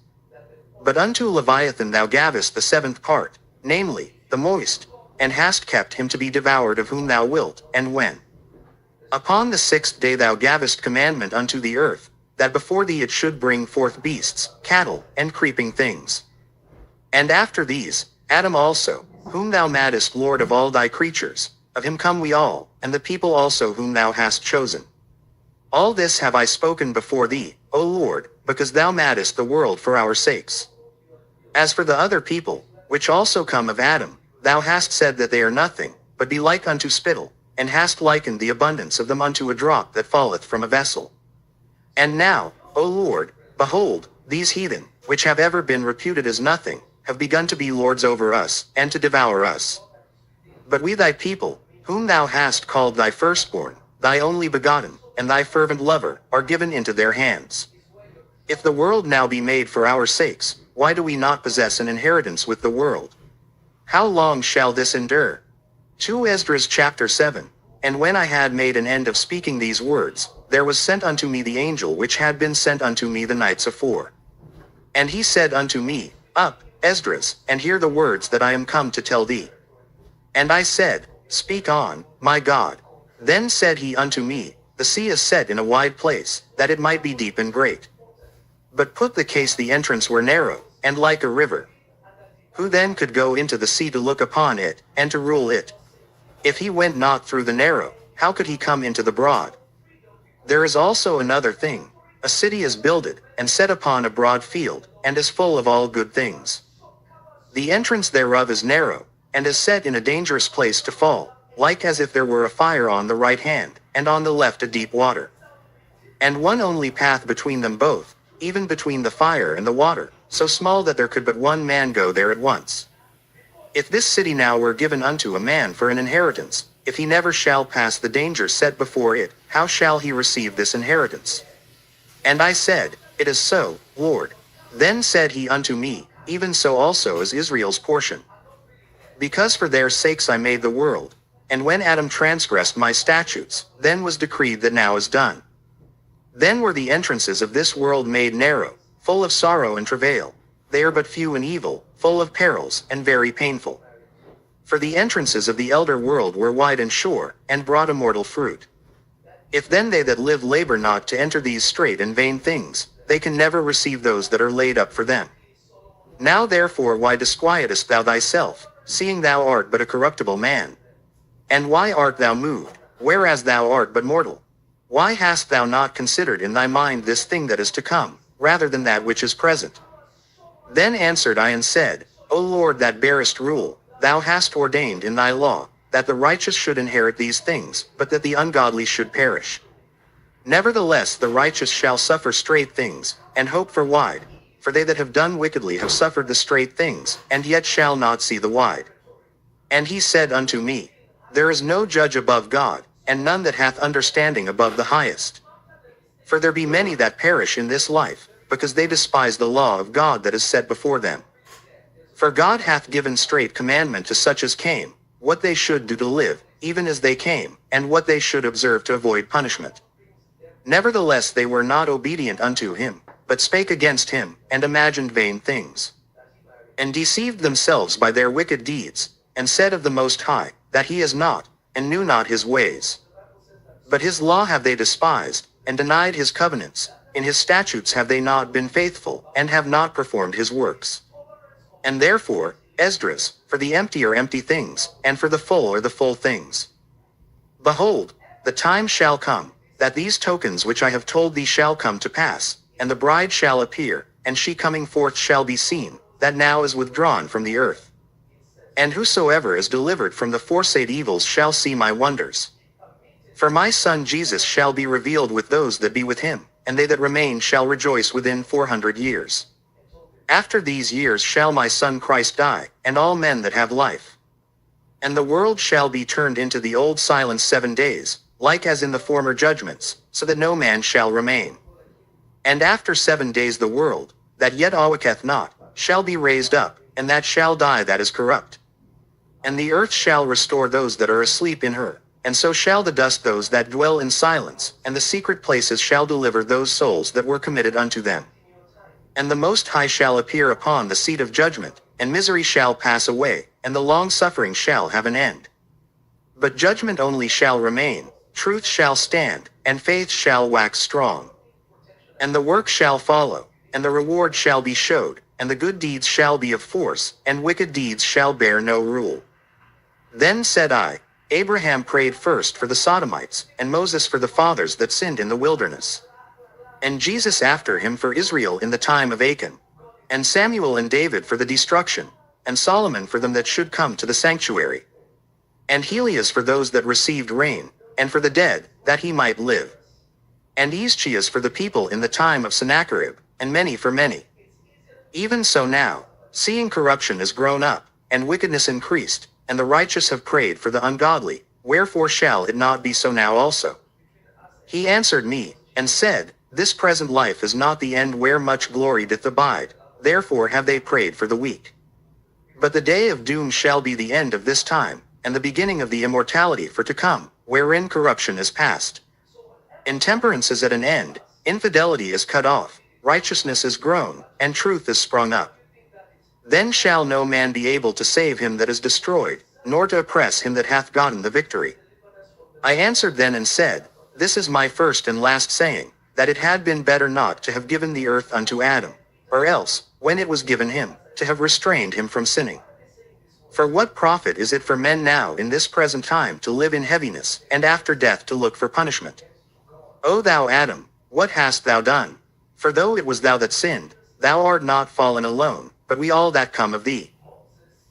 But unto Leviathan thou gavest the 7th part, namely, the moist, and hast kept him to be devoured of whom thou wilt, and when. Upon the 6th day thou gavest commandment unto the earth, that before thee it should bring forth beasts, cattle, and creeping things. And after these, Adam also, whom thou madest Lord of all thy creatures, of him come we all, and the people also whom thou hast chosen. All this have I spoken before thee, O Lord, because thou madest the world for our sakes. As for the other people, which also come of Adam, thou hast said that they are nothing, but be like unto spittle, and hast likened the abundance of them unto a drop that falleth from a vessel. And now, O Lord, behold, these heathen, which have ever been reputed as nothing, have begun to be lords over us, and to devour us. But we thy people, whom thou hast called thy firstborn, thy only begotten, and thy fervent lover, are given into their hands. If the world now be made for our sakes, why do we not possess an inheritance with the world? How long shall this endure? 2 Ezra chapter 7. And when I had made an end of speaking these words, there was sent unto me the angel which had been sent unto me the nights afore. And he said unto me, Up, Esdras, and hear the words that I am come to tell thee. And I said, Speak on, my God. Then said he unto me, The sea is set in a wide place, that it might be deep and great. But put the case the entrance were narrow, and like a river. Who then could go into the sea to look upon it, and to rule it? If he went not through the narrow, how could he come into the broad? There is also another thing. A city is builded, and set upon a broad field, and is full of all good things. The entrance thereof is narrow, and is set in a dangerous place to fall, like as if there were a fire on the right hand, and on the left a deep water. And one only path between them both, even between the fire and the water, so small that there could but one man go there at once. If this city now were given unto a man for an inheritance, if he never shall pass the danger set before it, how shall he receive this inheritance? And I said, It is so, Lord. Then said he unto me, Even so also is Israel's portion. Because for their sakes I made the world, and when Adam transgressed my statutes, then was decreed that now is done. Then were the entrances of this world made narrow, full of sorrow and travail. they are but few and evil, full of perils, and very painful. For the entrances of the elder world were wide and sure, and brought immortal fruit. If then they that live labor not to enter these straight and vain things, they can never receive those that are laid up for them. Now therefore why disquietest thou thyself, seeing thou art but a corruptible man? And why art thou moved, whereas thou art but mortal? Why hast thou not considered in thy mind this thing that is to come, rather than that which is present? Then answered I and said, O Lord that bearest rule, thou hast ordained in thy law, that the righteous should inherit these things, but that the ungodly should perish. Nevertheless the righteous shall suffer straight things, and hope for wide. For they that have done wickedly have suffered the straight things, and yet shall not see the wide. And he said unto me, There is no judge above God, and none that hath understanding above the highest. For there be many that perish in this life, because they despise the law of God that is set before them. For God hath given straight commandment to such as came, what they should do to live, even as they came, and what they should observe to avoid punishment. Nevertheless they were not obedient unto him, but spake against him, and imagined vain things. And deceived themselves by their wicked deeds, and said of the Most High, that he is not, and knew not his ways. But his law have they despised, and denied his covenants. In his statutes have they not been faithful, and have not performed his works. And therefore, Esdras, for the empty are empty things, and for the full are the full things. Behold, the time shall come, that these tokens which I have told thee shall come to pass, and the bride shall appear, and she coming forth shall be seen, that now is withdrawn from the earth. And whosoever is delivered from the foresaid evils shall see my wonders. For my Son Jesus shall be revealed with those that be with him, and they that remain shall rejoice within 400 years. After these years shall my Son Christ die, and all men that have life. And the world shall be turned into the old silence 7 days, like as in the former judgments, so that no man shall remain. And after 7 days the world, that yet awaketh not, shall be raised up, and that shall die that is corrupt. And the earth shall restore those that are asleep in her, and so shall the dust those that dwell in silence, and the secret places shall deliver those souls that were committed unto them. And the Most High shall appear upon the seat of judgment, and misery shall pass away, and the long suffering shall have an end. But judgment only shall remain, truth shall stand, and faith shall wax strong. And the work shall follow, and the reward shall be showed, and the good deeds shall be of force, and wicked deeds shall bear no rule. Then said I, Abraham prayed first for the Sodomites, and Moses for the fathers that sinned in the wilderness. And Jesus after him for Israel in the time of Achan. And Samuel and David for the destruction, and Solomon for them that should come to the sanctuary. And Helias for those that received rain, and for the dead, that he might live. And Ezchias for the people in the time of Sennacherib, and many for many. Even so now, seeing corruption is grown up, and wickedness increased, and the righteous have prayed for the ungodly, wherefore shall it not be so now also? He answered me, and said, This present life is not the end where much glory doth abide, therefore have they prayed for the weak. But the day of doom shall be the end of this time, and the beginning of the immortality for to come, wherein corruption is past. Intemperance is at an end, infidelity is cut off, righteousness is grown, and truth is sprung up. Then shall no man be able to save him that is destroyed, nor to oppress him that hath gotten the victory. I answered then and said, This is my first and last saying, that it had been better not to have given the earth unto Adam, or else, when it was given him, to have restrained him from sinning. For what profit is it for men now in this present time to live in heaviness, and after death to look for punishment? O thou Adam, what hast thou done? For though it was thou that sinned, thou art not fallen alone, but we all that come of thee.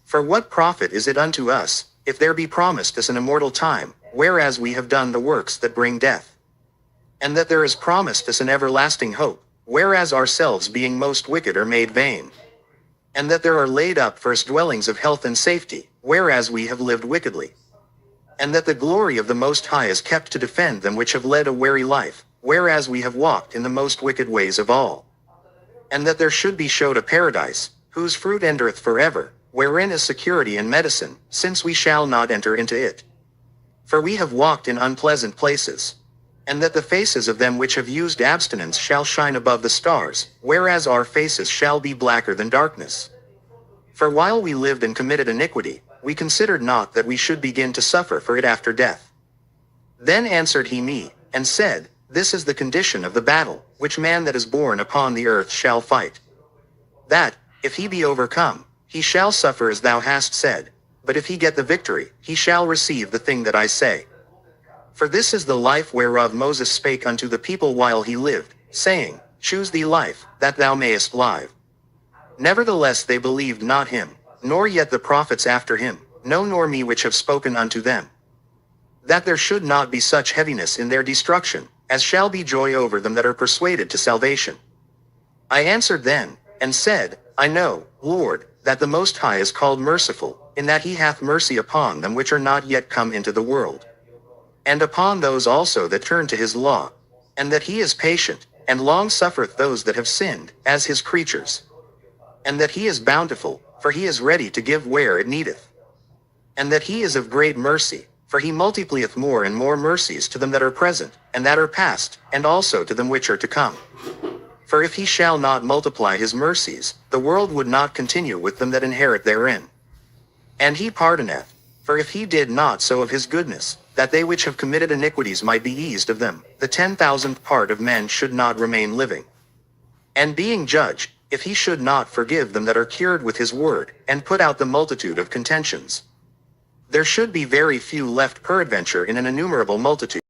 For what profit is it unto us, if there be promised us an immortal time, whereas we have done the works that bring death? And that there is promised us an everlasting hope, whereas ourselves being most wicked are made vain. And that there are laid up for us dwellings of health and safety, whereas we have lived wickedly. And that the glory of the Most High is kept to defend them which have led a weary life, whereas we have walked in the most wicked ways of all. And that there should be showed a paradise, whose fruit endureth forever, wherein is security and medicine, since we shall not enter into it. For we have walked in unpleasant places. And that the faces of them which have used abstinence shall shine above the stars, whereas our faces shall be blacker than darkness. For while we lived and committed iniquity, we considered not that we should begin to suffer for it after death. Then answered he me, and said, This is the condition of the battle, which man that is born upon the earth shall fight. That, if he be overcome, he shall suffer as thou hast said, but if he get the victory, he shall receive the thing that I say. For this is the life whereof Moses spake unto the people while he lived, saying, Choose thee life, that thou mayest live. Nevertheless they believed not him, nor yet the prophets after him, no nor me which have spoken unto them. That there should not be such heaviness in their destruction, as shall be joy over them that are persuaded to salvation. I answered then, and said, I know, Lord, that the Most High is called merciful, in that he hath mercy upon them which are not yet come into the world, and upon those also that turn to his law, and that he is patient, and long suffereth those that have sinned, as his creatures. And that he is bountiful, for he is ready to give where it needeth. And that he is of great mercy, for he multiplieth more and more mercies to them that are present, and that are past, and also to them which are to come. For if he shall not multiply his mercies, the world would not continue with them that inherit therein. And he pardoneth, for if he did not so of his goodness, that they which have committed iniquities might be eased of them, the 10,000th part of men should not remain living. And being judge, if he should not forgive them that are cured with his word, and put out the multitude of contentions, there should be very few left peradventure in an innumerable multitude.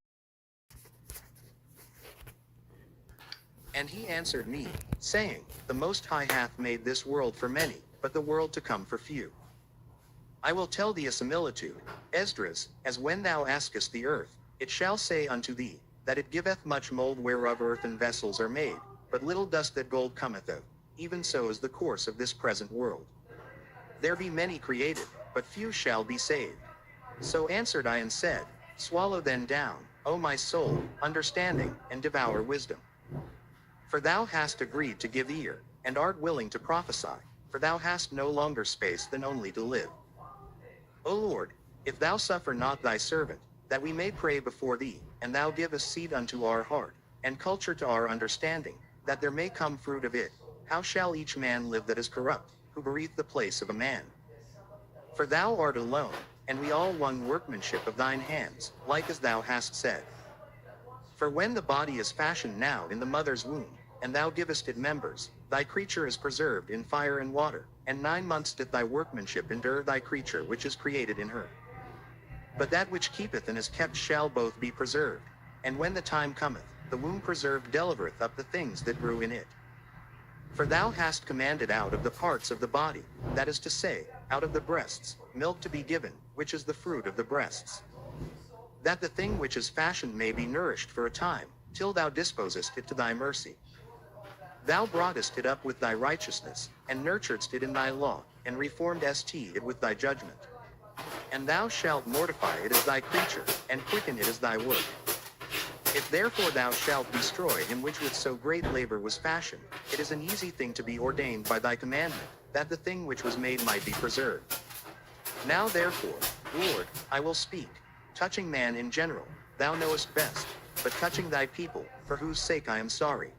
And he answered me, saying, The Most High hath made this world for many, but the world to come for few. I will tell thee a similitude, Esdras, as when thou askest the earth, it shall say unto thee, that it giveth much mold whereof earthen vessels are made, but little dust that gold cometh of, even so is the course of this present world. There be many created, but few shall be saved. So answered I and said, Swallow then down, O my soul, understanding, and devour wisdom. For thou hast agreed to give ear, and art willing to prophesy, for thou hast no longer space than only to live. O Lord, if thou suffer not thy servant, that we may pray before thee, and thou give us seed unto our heart, and culture to our understanding, that there may come fruit of it, how shall each man live that is corrupt, who bereaveth the place of a man? For thou art alone, and we all one workmanship of thine hands, like as thou hast said. For when the body is fashioned now in the mother's womb, and thou givest it members, thy creature is preserved in fire and water, and 9 months doth thy workmanship endure thy creature which is created in her. But that which keepeth and is kept shall both be preserved, and when the time cometh, the womb preserved delivereth up the things that grew in it. For thou hast commanded out of the parts of the body, that is to say, out of the breasts, milk to be given, which is the fruit of the breasts, that the thing which is fashioned may be nourished for a time, till thou disposest it to thy mercy. Thou broughtest it up with thy righteousness, and nurturedst it in thy law, and reformedst it with thy judgment. And thou shalt mortify it as thy creature, and quicken it as thy work. If therefore thou shalt destroy him which with so great labor was fashioned, it is an easy thing to be ordained by thy commandment, that the thing which was made might be preserved. Now therefore, Lord, I will speak. Touching man in general, thou knowest best, but touching thy people, for whose sake I am sorry.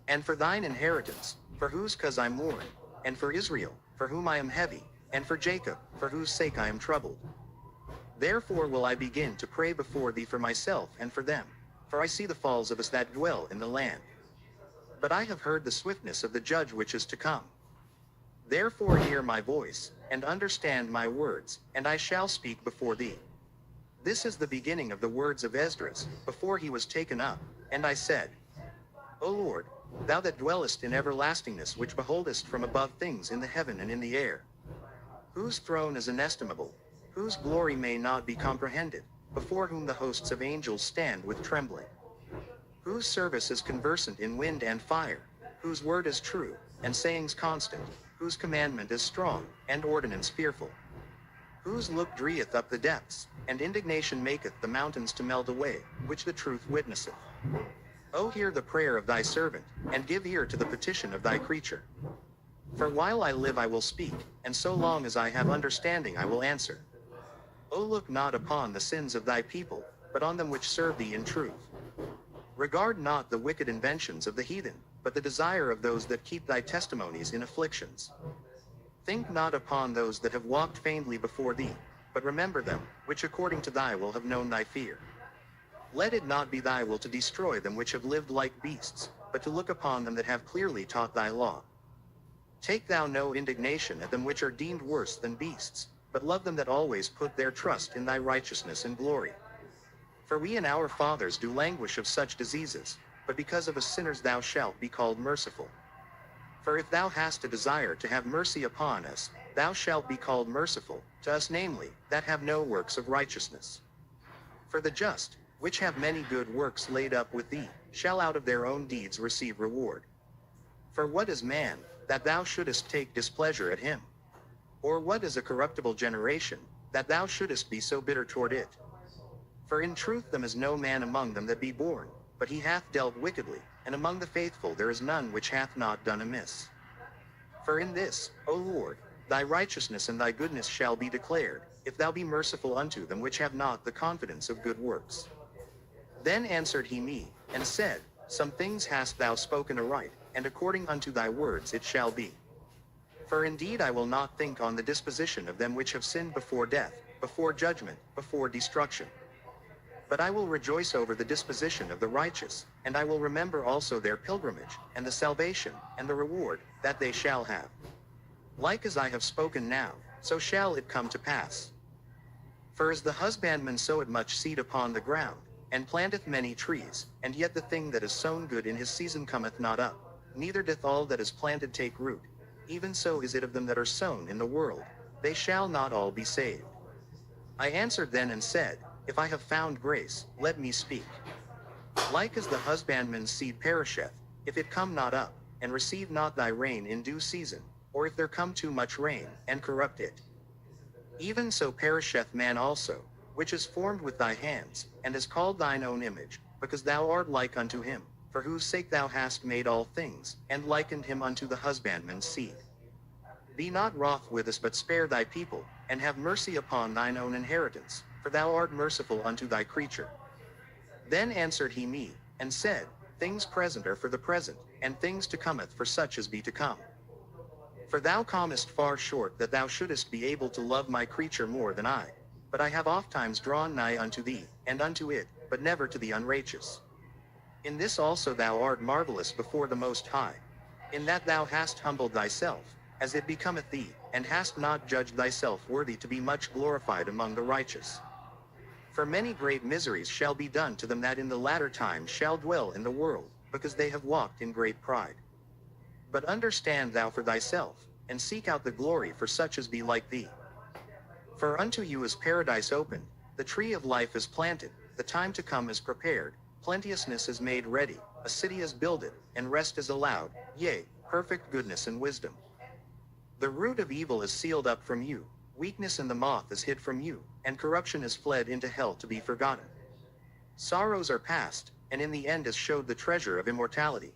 And for thine inheritance, for whose cause I mourn, and for Israel, for whom I am heavy, and for Jacob, for whose sake I am troubled. Therefore will I begin to pray before thee for myself and for them, for I see the falls of us that dwell in the land. But I have heard the swiftness of the judge which is to come. Therefore hear my voice, and understand my words, and I shall speak before thee. This is the beginning of the words of Esdras, before he was taken up, and I said, O Lord, thou that dwellest in everlastingness, which beholdest from above things in the heaven and in the air, whose throne is inestimable, whose glory may not be comprehended, before whom the hosts of angels stand with trembling, whose service is conversant in wind and fire, whose word is true, and sayings constant, whose commandment is strong, and ordinance fearful, whose look dreeth up the depths, and indignation maketh the mountains to melt away, which the truth witnesseth. O hear the prayer of thy servant, and give ear to the petition of thy creature. For while I live I will speak, and so long as I have understanding I will answer. O look not upon the sins of thy people, but on them which serve thee in truth. Regard not the wicked inventions of the heathen, but the desire of those that keep thy testimonies in afflictions. Think not upon those that have walked faintly before thee, but remember them, which according to thy will have known thy fear. Let it not be thy will to destroy them which have lived like beasts, but to look upon them that have clearly taught thy law. Take thou no indignation at them which are deemed worse than beasts, but love them that always put their trust in thy righteousness and glory. For we and our fathers do languish of such diseases, but because of us sinners thou shalt be called merciful. For if thou hast a desire to have mercy upon us, thou shalt be called merciful, to us namely, that have no works of righteousness. For the just, which have many good works laid up with thee, shall out of their own deeds receive reward. For what is man, that thou shouldest take displeasure at him? Or what is a corruptible generation, that thou shouldest be so bitter toward it? For in truth there is no man among them that be born, but he hath dealt wickedly, and among the faithful there is none which hath not done amiss. For in this, O Lord, thy righteousness and thy goodness shall be declared, if thou be merciful unto them which have not the confidence of good works. Then answered he me, and said, Some things hast thou spoken aright, and according unto thy words it shall be. For indeed I will not think on the disposition of them which have sinned before death, before judgment, before destruction. But I will rejoice over the disposition of the righteous, and I will remember also their pilgrimage, and the salvation, and the reward, that they shall have. Like as I have spoken now, so shall it come to pass. For as the husbandman soweth much seed upon the ground, and planteth many trees, and yet the thing that is sown good in his season cometh not up, neither doth all that is planted take root, even so is it of them that are sown in the world, they shall not all be saved. I answered then and said, If I have found grace, let me speak. Like as the husbandman's seed perisheth, if it come not up, and receive not thy rain in due season, or if there come too much rain, and corrupt it. Even so perisheth man also, which is formed with thy hands, and is called thine own image, because thou art like unto him, for whose sake thou hast made all things, and likened him unto the husbandman's seed. Be not wroth with us, but spare thy people, and have mercy upon thine own inheritance, for thou art merciful unto thy creature. Then answered he me, and said, Things present are for the present, and things to cometh for such as be to come. For thou comest far short that thou shouldest be able to love my creature more than I. But I have ofttimes drawn nigh unto thee, and unto it, but never to the unrighteous. In this also thou art marvelous before the Most High, in that thou hast humbled thyself, as it becometh thee, and hast not judged thyself worthy to be much glorified among the righteous. For many great miseries shall be done to them that in the latter time shall dwell in the world, because they have walked in great pride. But understand thou for thyself, and seek out the glory for such as be like thee. For unto you is paradise opened, the tree of life is planted, the time to come is prepared, plenteousness is made ready, a city is builded, and rest is allowed, yea, perfect goodness and wisdom. The root of evil is sealed up from you, weakness and the moth is hid from you, and corruption is fled into hell to be forgotten. Sorrows are past, and in the end is showed the treasure of immortality.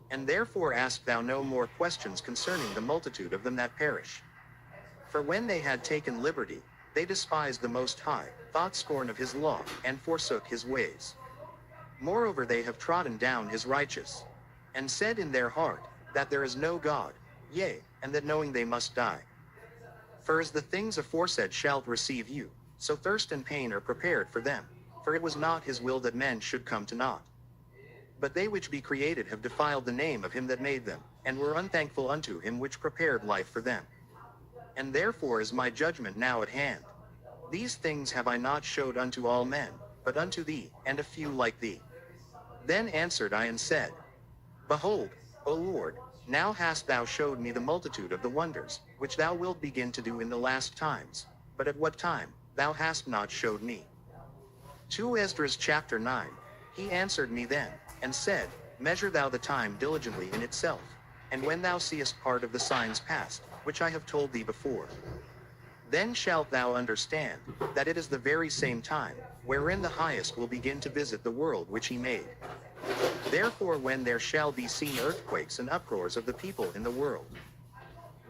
And therefore ask thou no more questions concerning the multitude of them that perish. For when they had taken liberty, they despised the Most High, thought scorn of his law, and forsook his ways. Moreover they have trodden down his righteous, and said in their heart, that there is no God, yea, and that knowing they must die. For as the things aforesaid shalt receive you, so thirst and pain are prepared for them, for it was not his will that men should come to naught. But they which be created have defiled the name of him that made them, and were unthankful unto him which prepared life for them. And therefore is my judgment now at hand. These things have I not showed unto all men, but unto thee, and a few like thee. Then answered I and said, Behold, O Lord, now hast thou showed me the multitude of the wonders, which thou wilt begin to do in the last times, but at what time, thou hast not showed me. 2 Ezra chapter 9, he answered me then, and said, Measure thou the time diligently in itself, and when thou seest part of the signs past, which I have told thee before, then shalt thou understand, that it is the very same time, wherein the Highest will begin to visit the world which he made. Therefore when there shall be seen earthquakes and uproars of the people in the world,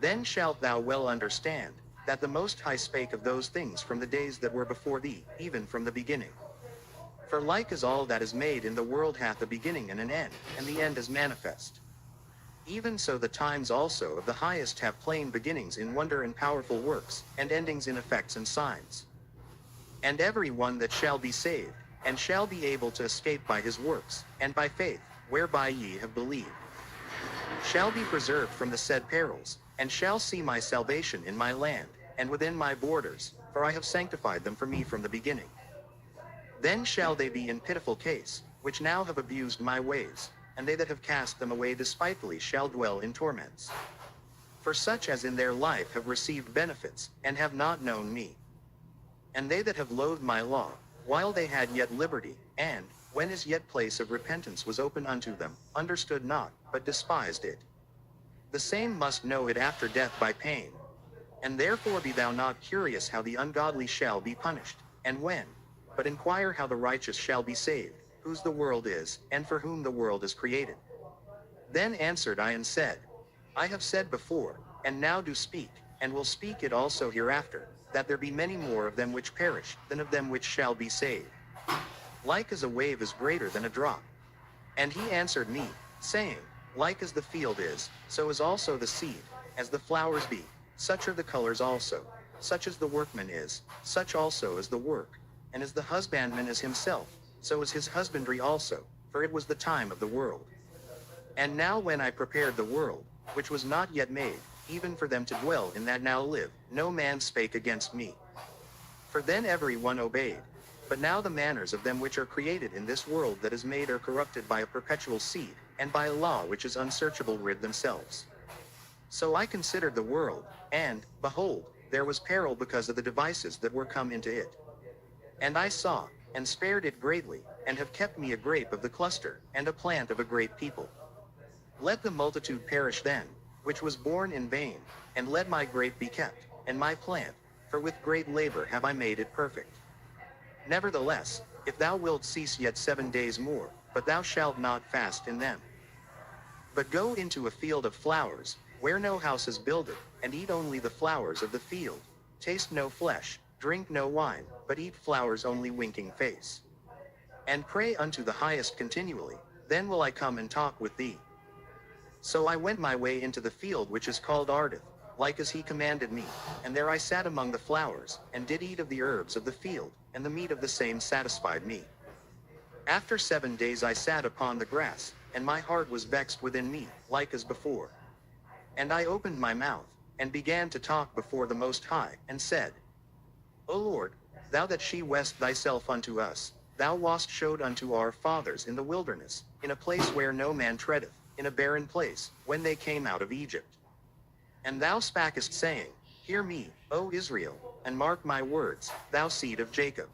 then shalt thou well understand, that the Most High spake of those things from the days that were before thee, even from the beginning. For like as all that is made in the world hath a beginning and an end, and the end is manifest. Even so the times also of the highest have plain beginnings in wonder and powerful works, and endings in effects and signs. And every one that shall be saved, and shall be able to escape by his works, and by faith, whereby ye have believed, shall be preserved from the said perils, and shall see my salvation in my land, and within my borders, for I have sanctified them for me from the beginning. Then shall they be in pitiful case, which now have abused my ways, and they that have cast them away despitefully shall dwell in torments. For such as in their life have received benefits, and have not known me. And they that have loathed my law, while they had yet liberty, and, when as yet place of repentance was open unto them, understood not, but despised it. The same must know it after death by pain. And therefore be thou not curious how the ungodly shall be punished, and when, but inquire how the righteous shall be saved, whose the world is, and for whom the world is created. Then answered I and said, I have said before, and now do speak, and will speak it also hereafter, that there be many more of them which perish, than of them which shall be saved. Like as a wave is greater than a drop. And he answered me, saying, like as the field is, so is also the seed, as the flowers be, such are the colors also, such as the workman is, such also is the work, and as the husbandman is himself, so is his husbandry also, for it was the time of the world. And now when I prepared the world, which was not yet made, even for them to dwell in that now live, no man spake against me. For then every one obeyed. But now the manners of them which are created in this world that is made are corrupted by a perpetual seed, and by a law which is unsearchable rid themselves. So I considered the world, and, behold, there was peril because of the devices that were come into it. And I saw, and spared it greatly, and have kept me a grape of the cluster, and a plant of a great people. Let the multitude perish then, which was born in vain, and let my grape be kept, and my plant, for with great labor have I made it perfect. Nevertheless, if thou wilt cease yet 7 days more, but thou shalt not fast in them. But go into a field of flowers, where no house is builded, and eat only the flowers of the field. Taste no flesh, drink no wine, but eat flowers only winking face. And pray unto the highest continually, then will I come and talk with thee. So I went my way into the field which is called Ardith, like as he commanded me, and there I sat among the flowers, and did eat of the herbs of the field, and the meat of the same satisfied me. After 7 days I sat upon the grass, and my heart was vexed within me, like as before. And I opened my mouth, and began to talk before the Most High, and said, O Lord, thou that shewest thyself unto us, thou wast showed unto our fathers in the wilderness, in a place where no man treadeth, in a barren place, when they came out of Egypt. And thou spakest, saying, Hear me, O Israel, and mark my words, thou seed of Jacob.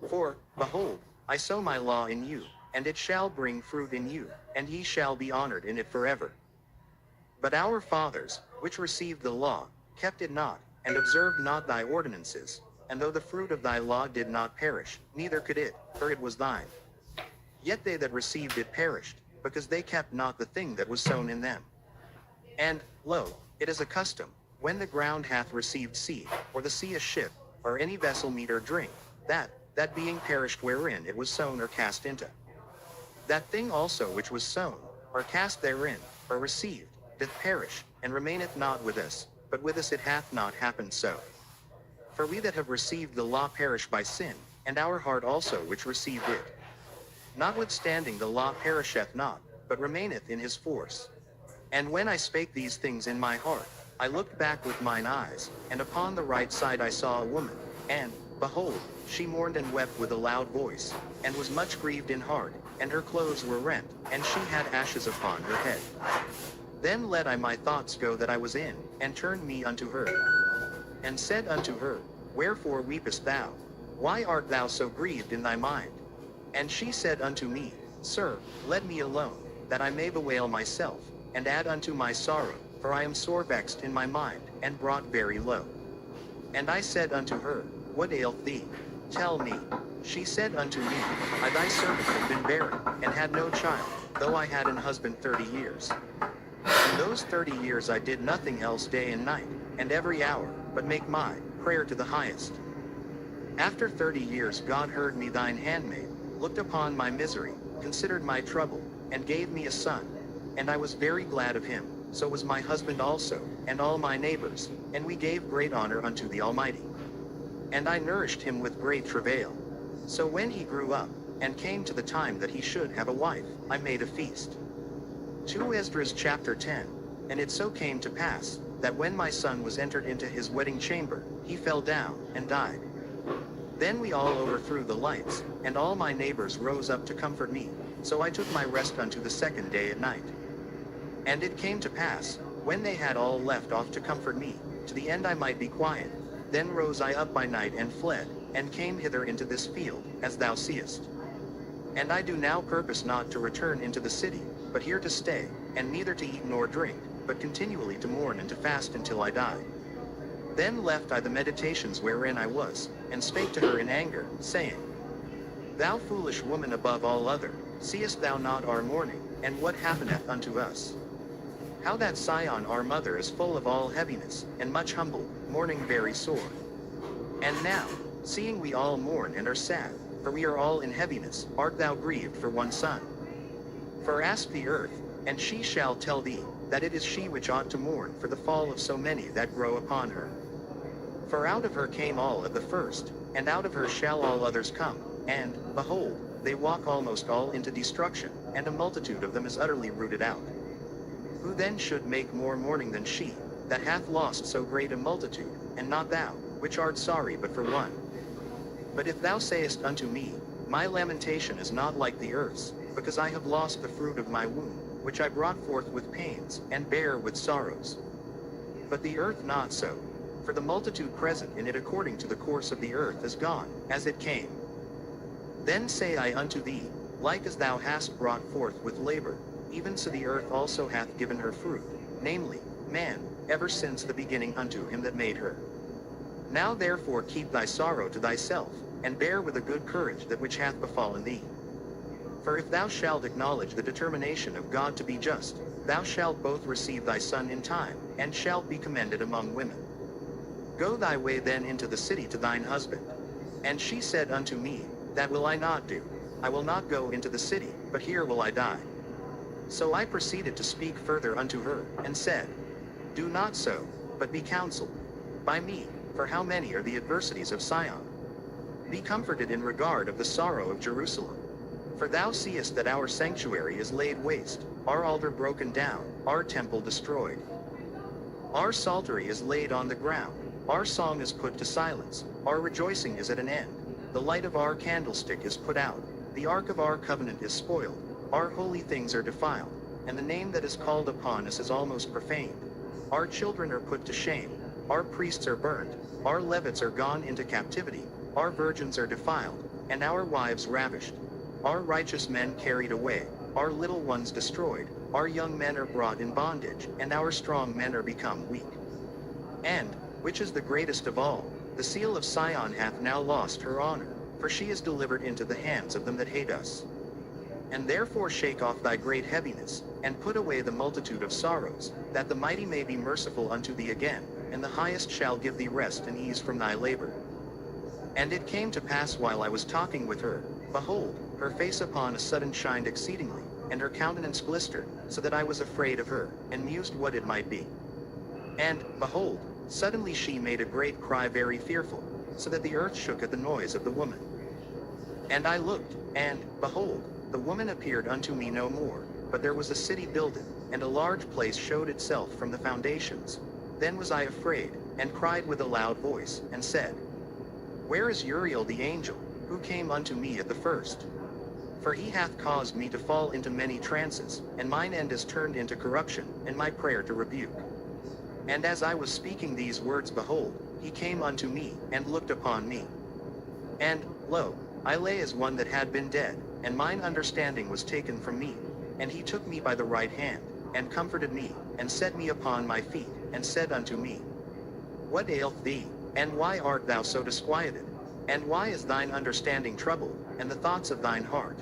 For, behold, I sow my law in you, and it shall bring fruit in you, and ye shall be honored in it forever. But our fathers, which received the law, kept it not, and observed not thy ordinances, and though the fruit of thy law did not perish, neither could it, for it was thine. Yet they that received it perished, because they kept not the thing that was sown in them. And, lo, it is a custom, when the ground hath received seed, or the sea a ship, or any vessel meat or drink, that being perished wherein it was sown or cast into. That thing also which was sown, or cast therein, or received, doth perish, and remaineth not with us, but with us it hath not happened so. For we that have received the law perish by sin, and our heart also which received it. Notwithstanding the law perisheth not, but remaineth in his force. And when I spake these things in my heart, I looked back with mine eyes, and upon the right side I saw a woman, and, behold, she mourned and wept with a loud voice, and was much grieved in heart, and her clothes were rent, and she had ashes upon her head. Then let I my thoughts go that I was in, and turned me unto her, and said unto her, Wherefore weepest thou? Why art thou so grieved in thy mind? And she said unto me, Sir, let me alone, that I may bewail myself, and add unto my sorrow, for I am sore vexed in my mind, and brought very low. And I said unto her, What aileth thee? Tell me. She said unto me, I thy servant have been barren, and had no child, though I had an husband 30 years. In those 30 years I did nothing else day and night, and every hour, but make my prayer to the highest. After 30 years God heard me thine handmaid, looked upon my misery, considered my trouble, and gave me a son. And I was very glad of him, so was my husband also, and all my neighbors, and we gave great honor unto the Almighty. And I nourished him with great travail. So when he grew up, and came to the time that he should have a wife, I made a feast. 2 Ezra chapter 10. And it so came to pass, that when my son was entered into his wedding chamber, he fell down, and died. Then we all overthrew the lights, and all my neighbors rose up to comfort me, so I took my rest unto the second day at night. And it came to pass, when they had all left off to comfort me, to the end I might be quiet, then rose I up by night and fled, and came hither into this field, as thou seest. And I do now purpose not to return into the city, but here to stay, and neither to eat nor drink, but continually to mourn and to fast until I die. Then left I the meditations wherein I was, and spake to her in anger, saying, Thou foolish woman above all other, seest thou not our mourning, and what happeneth unto us? How that Sion our mother is full of all heaviness, and much humble, mourning very sore. And now, seeing we all mourn and are sad, for we are all in heaviness, art thou grieved for one son? For ask the earth, and she shall tell thee, that it is she which ought to mourn for the fall of so many that grow upon her. For out of her came all of the first, and out of her shall all others come, and, behold, they walk almost all into destruction, and a multitude of them is utterly rooted out. Who then should make more mourning than she, that hath lost so great a multitude, and not thou, which art sorry but for one? But if thou sayest unto me, My lamentation is not like the earth's, because I have lost the fruit of my womb, which I brought forth with pains, and bare with sorrows. But the earth not so, for the multitude present in it according to the course of the earth is gone, as it came. Then say I unto thee, like as thou hast brought forth with labor, even so the earth also hath given her fruit, namely, man, ever since the beginning unto him that made her. Now therefore keep thy sorrow to thyself, and bear with a good courage that which hath befallen thee. For if thou shalt acknowledge the determination of God to be just, thou shalt both receive thy son in time, and shalt be commended among women. Go thy way then into the city to thine husband. And she said unto me, That will I not do. I will not go into the city, but here will I die. So I proceeded to speak further unto her, and said, Do not so, but be counseled by me, for how many are the adversities of Sion? Be comforted in regard of the sorrow of Jerusalem. For thou seest that our sanctuary is laid waste, our altar broken down, our temple destroyed. Our psaltery is laid on the ground, our song is put to silence, our rejoicing is at an end, the light of our candlestick is put out, the ark of our covenant is spoiled, our holy things are defiled, and the name that is called upon us is almost profaned. Our children are put to shame, our priests are burnt, our Levites are gone into captivity, our virgins are defiled, and our wives ravished. Our righteous men carried away, our little ones destroyed, our young men are brought in bondage, and our strong men are become weak. And, which is the greatest of all, the seal of Sion hath now lost her honor, for she is delivered into the hands of them that hate us. And therefore shake off thy great heaviness, and put away the multitude of sorrows, that the mighty may be merciful unto thee again, and the highest shall give thee rest and ease from thy labor. And it came to pass while I was talking with her, behold, her face upon a sudden shined exceedingly, and her countenance glistered, so that I was afraid of her, and mused what it might be. And, behold, suddenly she made a great cry very fearful, so that the earth shook at the noise of the woman. And I looked, and, behold, the woman appeared unto me no more, but there was a city builded, and a large place showed itself from the foundations. Then was I afraid, and cried with a loud voice, and said, Where is Uriel the angel, who came unto me at the first? For he hath caused me to fall into many trances, and mine end is turned into corruption, and my prayer to rebuke. And as I was speaking these words, behold, he came unto me, and looked upon me. And, lo, I lay as one that had been dead, and mine understanding was taken from me. And he took me by the right hand, and comforted me, and set me upon my feet, and said unto me, What aileth thee, and why art thou so disquieted? And why is thine understanding troubled, and the thoughts of thine heart?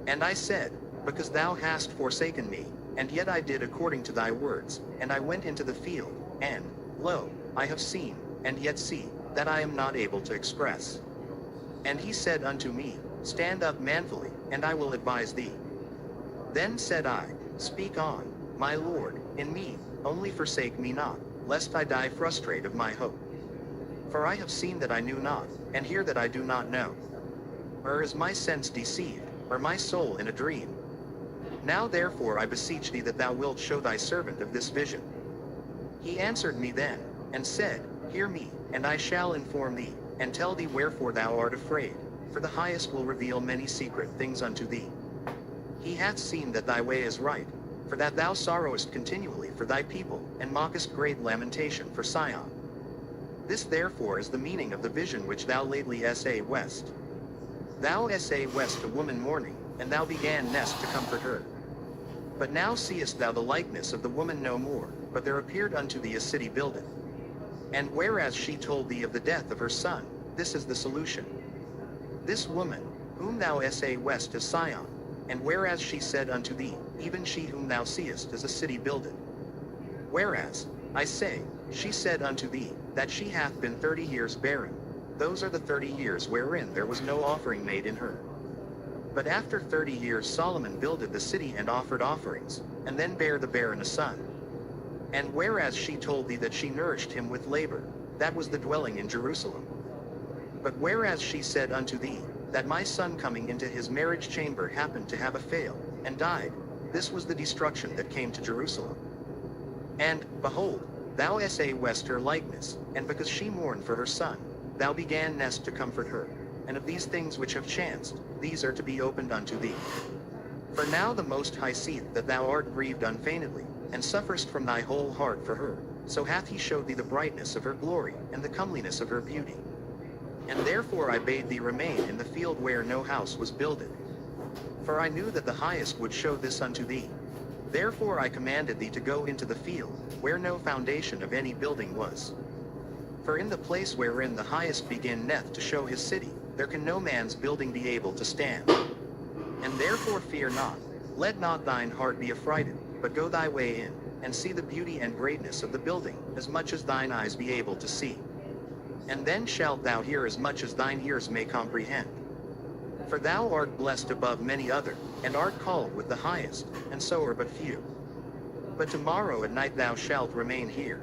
And I said, Because thou hast forsaken me, and yet I did according to thy words, and I went into the field, and, lo, I have seen, and yet see, that I am not able to express. And he said unto me, stand up manfully, and I will advise thee. Then said I, Speak on, my Lord, in me, only forsake me not, lest I die frustrate of my hope. For I have seen that I knew not, and hear that I do not know. Or is my sense deceived, or my soul in a dream? Now therefore I beseech thee that thou wilt show thy servant of this vision. He answered me then, and said, Hear me, and I shall inform thee, and tell thee wherefore thou art afraid, for the highest will reveal many secret things unto thee. He hath seen that thy way is right, for that thou sorrowest continually for thy people, and mockest great lamentation for Sion. This therefore is the meaning of the vision which thou lately sawest. Thou sawest a woman mourning, and thou began nest to comfort her. But now seest thou the likeness of the woman no more, but there appeared unto thee a city builded. And whereas she told thee of the death of her son, this is the solution. This woman, whom thou sawest is Sion, and whereas she said unto thee, even she whom thou seest is a city builded. Whereas, I say, she said unto thee, that she hath been 30 years barren. Those are the 30 years wherein there was no offering made in her. But after 30 years Solomon builded the city and offered offerings, and then bare the barren a son. And whereas she told thee that she nourished him with labor, that was the dwelling in Jerusalem. But whereas she said unto thee, that my son coming into his marriage chamber happened to have a fail, and died, this was the destruction that came to Jerusalem. And, behold, thou sawest her likeness, and because she mourned for her son, thou began nest to comfort her. And of these things which have chanced, these are to be opened unto thee. For now the Most High seeth that thou art grieved unfeignedly, and sufferest from thy whole heart for her, so hath he showed thee the brightness of her glory, and the comeliness of her beauty. And therefore I bade thee remain in the field where no house was builded. For I knew that the highest would show this unto thee. Therefore I commanded thee to go into the field, where no foundation of any building was. For in the place wherein the highest beginneth to show his city, there can no man's building be able to stand. And therefore fear not, let not thine heart be affrighted, but go thy way in, and see the beauty and greatness of the building, as much as thine eyes be able to see. And then shalt thou hear as much as thine ears may comprehend. For thou art blessed above many other, and art called with the highest, and so are but few. But tomorrow at night thou shalt remain here.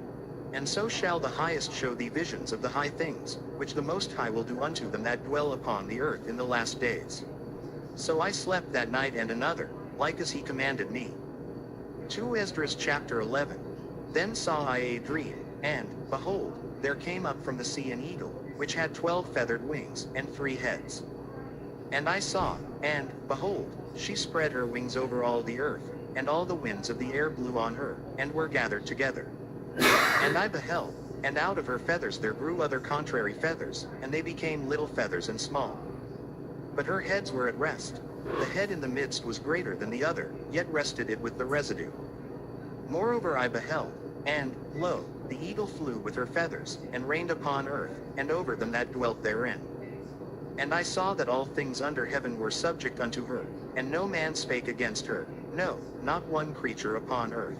And so shall the highest show thee visions of the high things, which the Most High will do unto them that dwell upon the earth in the last days. So I slept that night and another, like as he commanded me. 2 Ezra chapter 11. Then saw I a dream, and, behold, there came up from the sea an eagle, which had 12 feathered wings, and 3 heads. And I saw, and, behold, she spread her wings over all the earth, and all the winds of the air blew on her, and were gathered together. And I beheld, and out of her feathers there grew other contrary feathers, and they became little feathers and small. But her heads were at rest. The head in the midst was greater than the other, yet rested it with the residue. Moreover I beheld, and, lo, the eagle flew with her feathers, and reigned upon earth, and over them that dwelt therein. And I saw that all things under heaven were subject unto her, and no man spake against her, no, not one creature upon earth.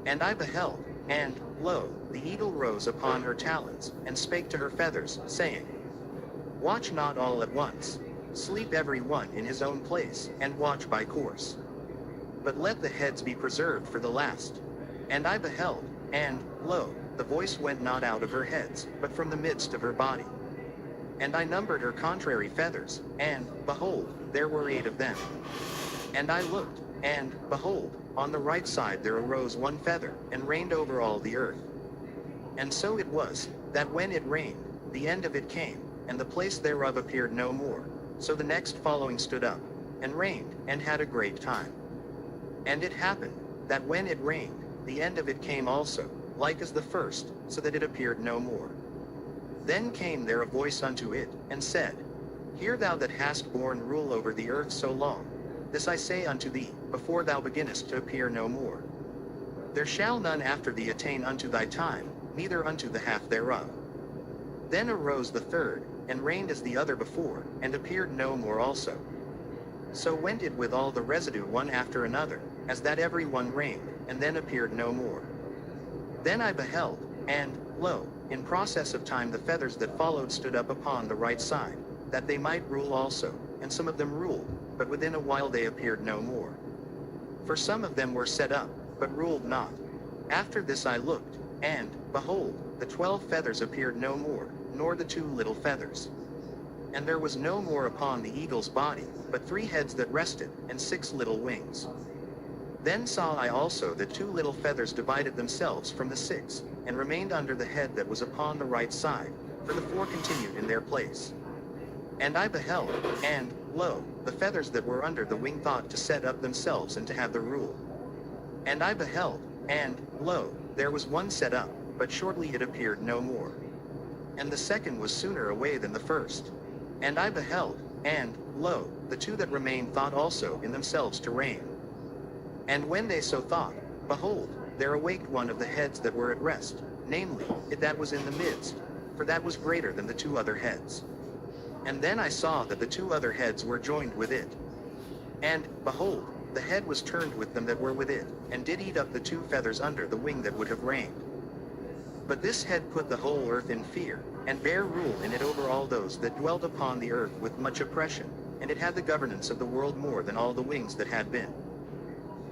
And I beheld, and, lo, the eagle rose upon her talons, and spake to her feathers, saying, Watch not all at once, sleep every one in his own place, and watch by course. But let the heads be preserved for the last. And I beheld, and, lo, the voice went not out of her heads, but from the midst of her body. And I numbered her contrary feathers, and, behold, there were 8 of them. And I looked, and, behold, on the right side there arose 1 feather, and reigned over all the earth. And so it was, that when it rained, the end of it came, and the place thereof appeared no more. So the next following stood up, and reigned, and had a great time. And it happened, that when it rained, the end of it came also, like as the first, so that it appeared no more. Then came there a voice unto it, and said, Hear thou that hast borne rule over the earth so long. This I say unto thee, before thou beginnest to appear no more. There shall none after thee attain unto thy time, neither unto the half thereof. Then arose the third, and reigned as the other before, and appeared no more also. So went it with all the residue one after another, as that every one reigned, and then appeared no more. Then I beheld, and, lo, in process of time the feathers that followed stood up upon the right side, that they might rule also, and some of them ruled, but within a while they appeared no more. For some of them were set up, but ruled not. After this I looked, and, behold, the 12 feathers appeared no more, nor the 2 little feathers. And there was no more upon the eagle's body, but 3 heads that rested, and 6 little wings. Then saw I also that 2 little feathers divided themselves from the 6, and remained under the head that was upon the right side, for the 4 continued in their place. And I beheld, and, lo, the feathers that were under the wing thought to set up themselves and to have the rule. And I beheld, and, lo, there was one set up, but shortly it appeared no more. And the second was sooner away than the first. And I beheld, and, lo, the 2 that remained thought also in themselves to reign. And when they so thought, behold, there awaked one of the heads that were at rest, namely, it that was in the midst, for that was greater than the 2 other heads. And then I saw that the 2 other heads were joined with it. And, behold, the head was turned with them that were with it, and did eat up the 2 feathers under the wing that would have reigned. But this head put the whole earth in fear, and bare rule in it over all those that dwelt upon the earth with much oppression, and it had the governance of the world more than all the wings that had been.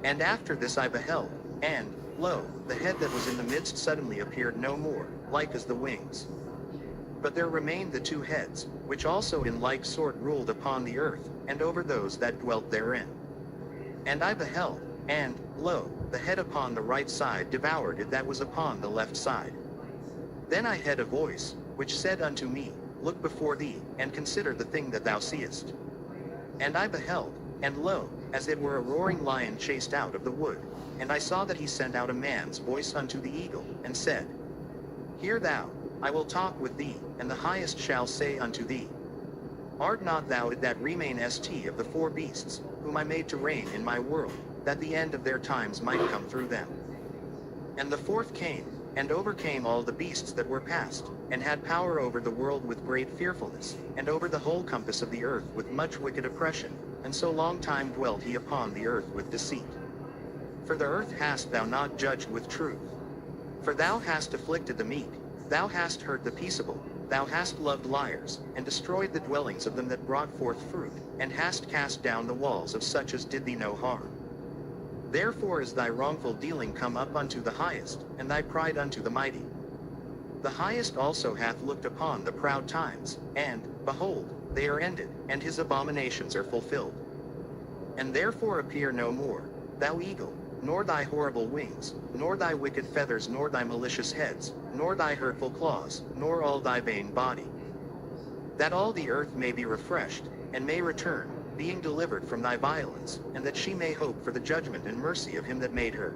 And after this I beheld, and, lo, the head that was in the midst suddenly appeared no more, like as the wings. But there remained the 2 heads, which also in like sort ruled upon the earth, and over those that dwelt therein. And I beheld, and, lo, the head upon the right side devoured it that was upon the left side. Then I heard a voice, which said unto me, Look before thee, and consider the thing that thou seest. And I beheld, and lo, as it were a roaring lion chased out of the wood, and I saw that he sent out a man's voice unto the eagle, and said, Hear thou, I will talk with thee, and the highest shall say unto thee, Art not thou it that remainest of the 4 beasts, whom I made to reign in my world, that the end of their times might come through them? And the 4th came, and overcame all the beasts that were past, and had power over the world with great fearfulness, and over the whole compass of the earth with much wicked oppression, and so long time dwelt he upon the earth with deceit. For the earth hast thou not judged with truth. For thou hast afflicted the meek, thou hast hurt the peaceable, thou hast loved liars, and destroyed the dwellings of them that brought forth fruit, and hast cast down the walls of such as did thee no harm. Therefore is thy wrongful dealing come up unto the highest, and thy pride unto the mighty. The highest also hath looked upon the proud times, and, behold, they are ended, and his abominations are fulfilled. And therefore appear no more, thou eagle, nor thy horrible wings, nor thy wicked feathers, nor thy malicious heads, nor thy hurtful claws, nor all thy vain body. That all the earth may be refreshed, and may return, being delivered from thy violence, and that she may hope for the judgment and mercy of him that made her.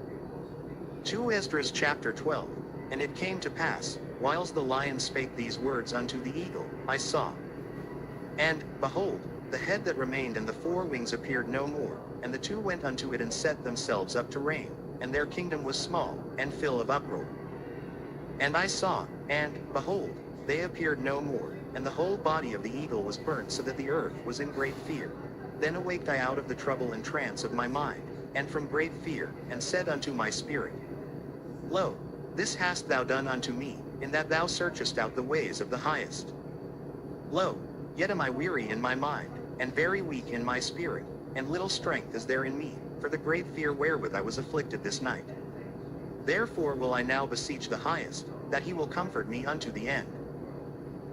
2 Ezra chapter 12. And it came to pass, whiles the lion spake these words unto the eagle, I saw. And, behold, the head that remained and the 4 wings appeared no more, and the 2 went unto it and set themselves up to reign, and their kingdom was small, and full of uproar. And I saw, and, behold, they appeared no more, and the whole body of the eagle was burnt so that the earth was in great fear. Then awaked I out of the trouble and trance of my mind, and from great fear, and said unto my spirit, Lo, this hast thou done unto me, in that thou searchest out the ways of the highest. Lo, yet am I weary in my mind, and very weak in my spirit, and little strength is there in me, for the great fear wherewith I was afflicted this night. Therefore will I now beseech the highest, that he will comfort me unto the end.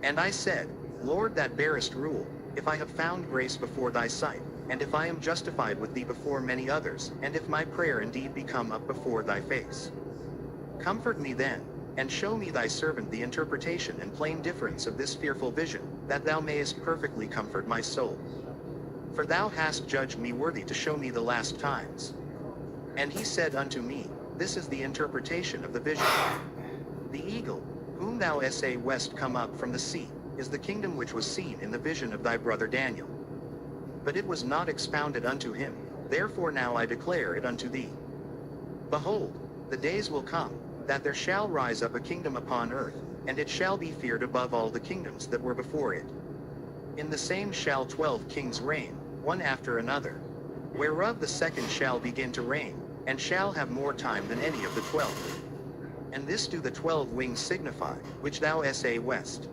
And I said, Lord that bearest rule, if I have found grace before thy sight, and if I am justified with thee before many others, and if my prayer indeed be come up before thy face. Comfort me then, and show me thy servant the interpretation and plain difference of this fearful vision, that thou mayest perfectly comfort my soul. For thou hast judged me worthy to show me the last times. And he said unto me, This is the interpretation of the vision. The eagle, whom thou sawest come up from the sea, is the kingdom which was seen in the vision of thy brother Daniel. But it was not expounded unto him, therefore now I declare it unto thee. Behold, the days will come, that there shall rise up a kingdom upon earth, and it shall be feared above all the kingdoms that were before it. In the same shall 12 kings reign, one after another, whereof the second shall begin to reign, and shall have more time than any of the 12. And this do the 12 wings signify, which thou sawest.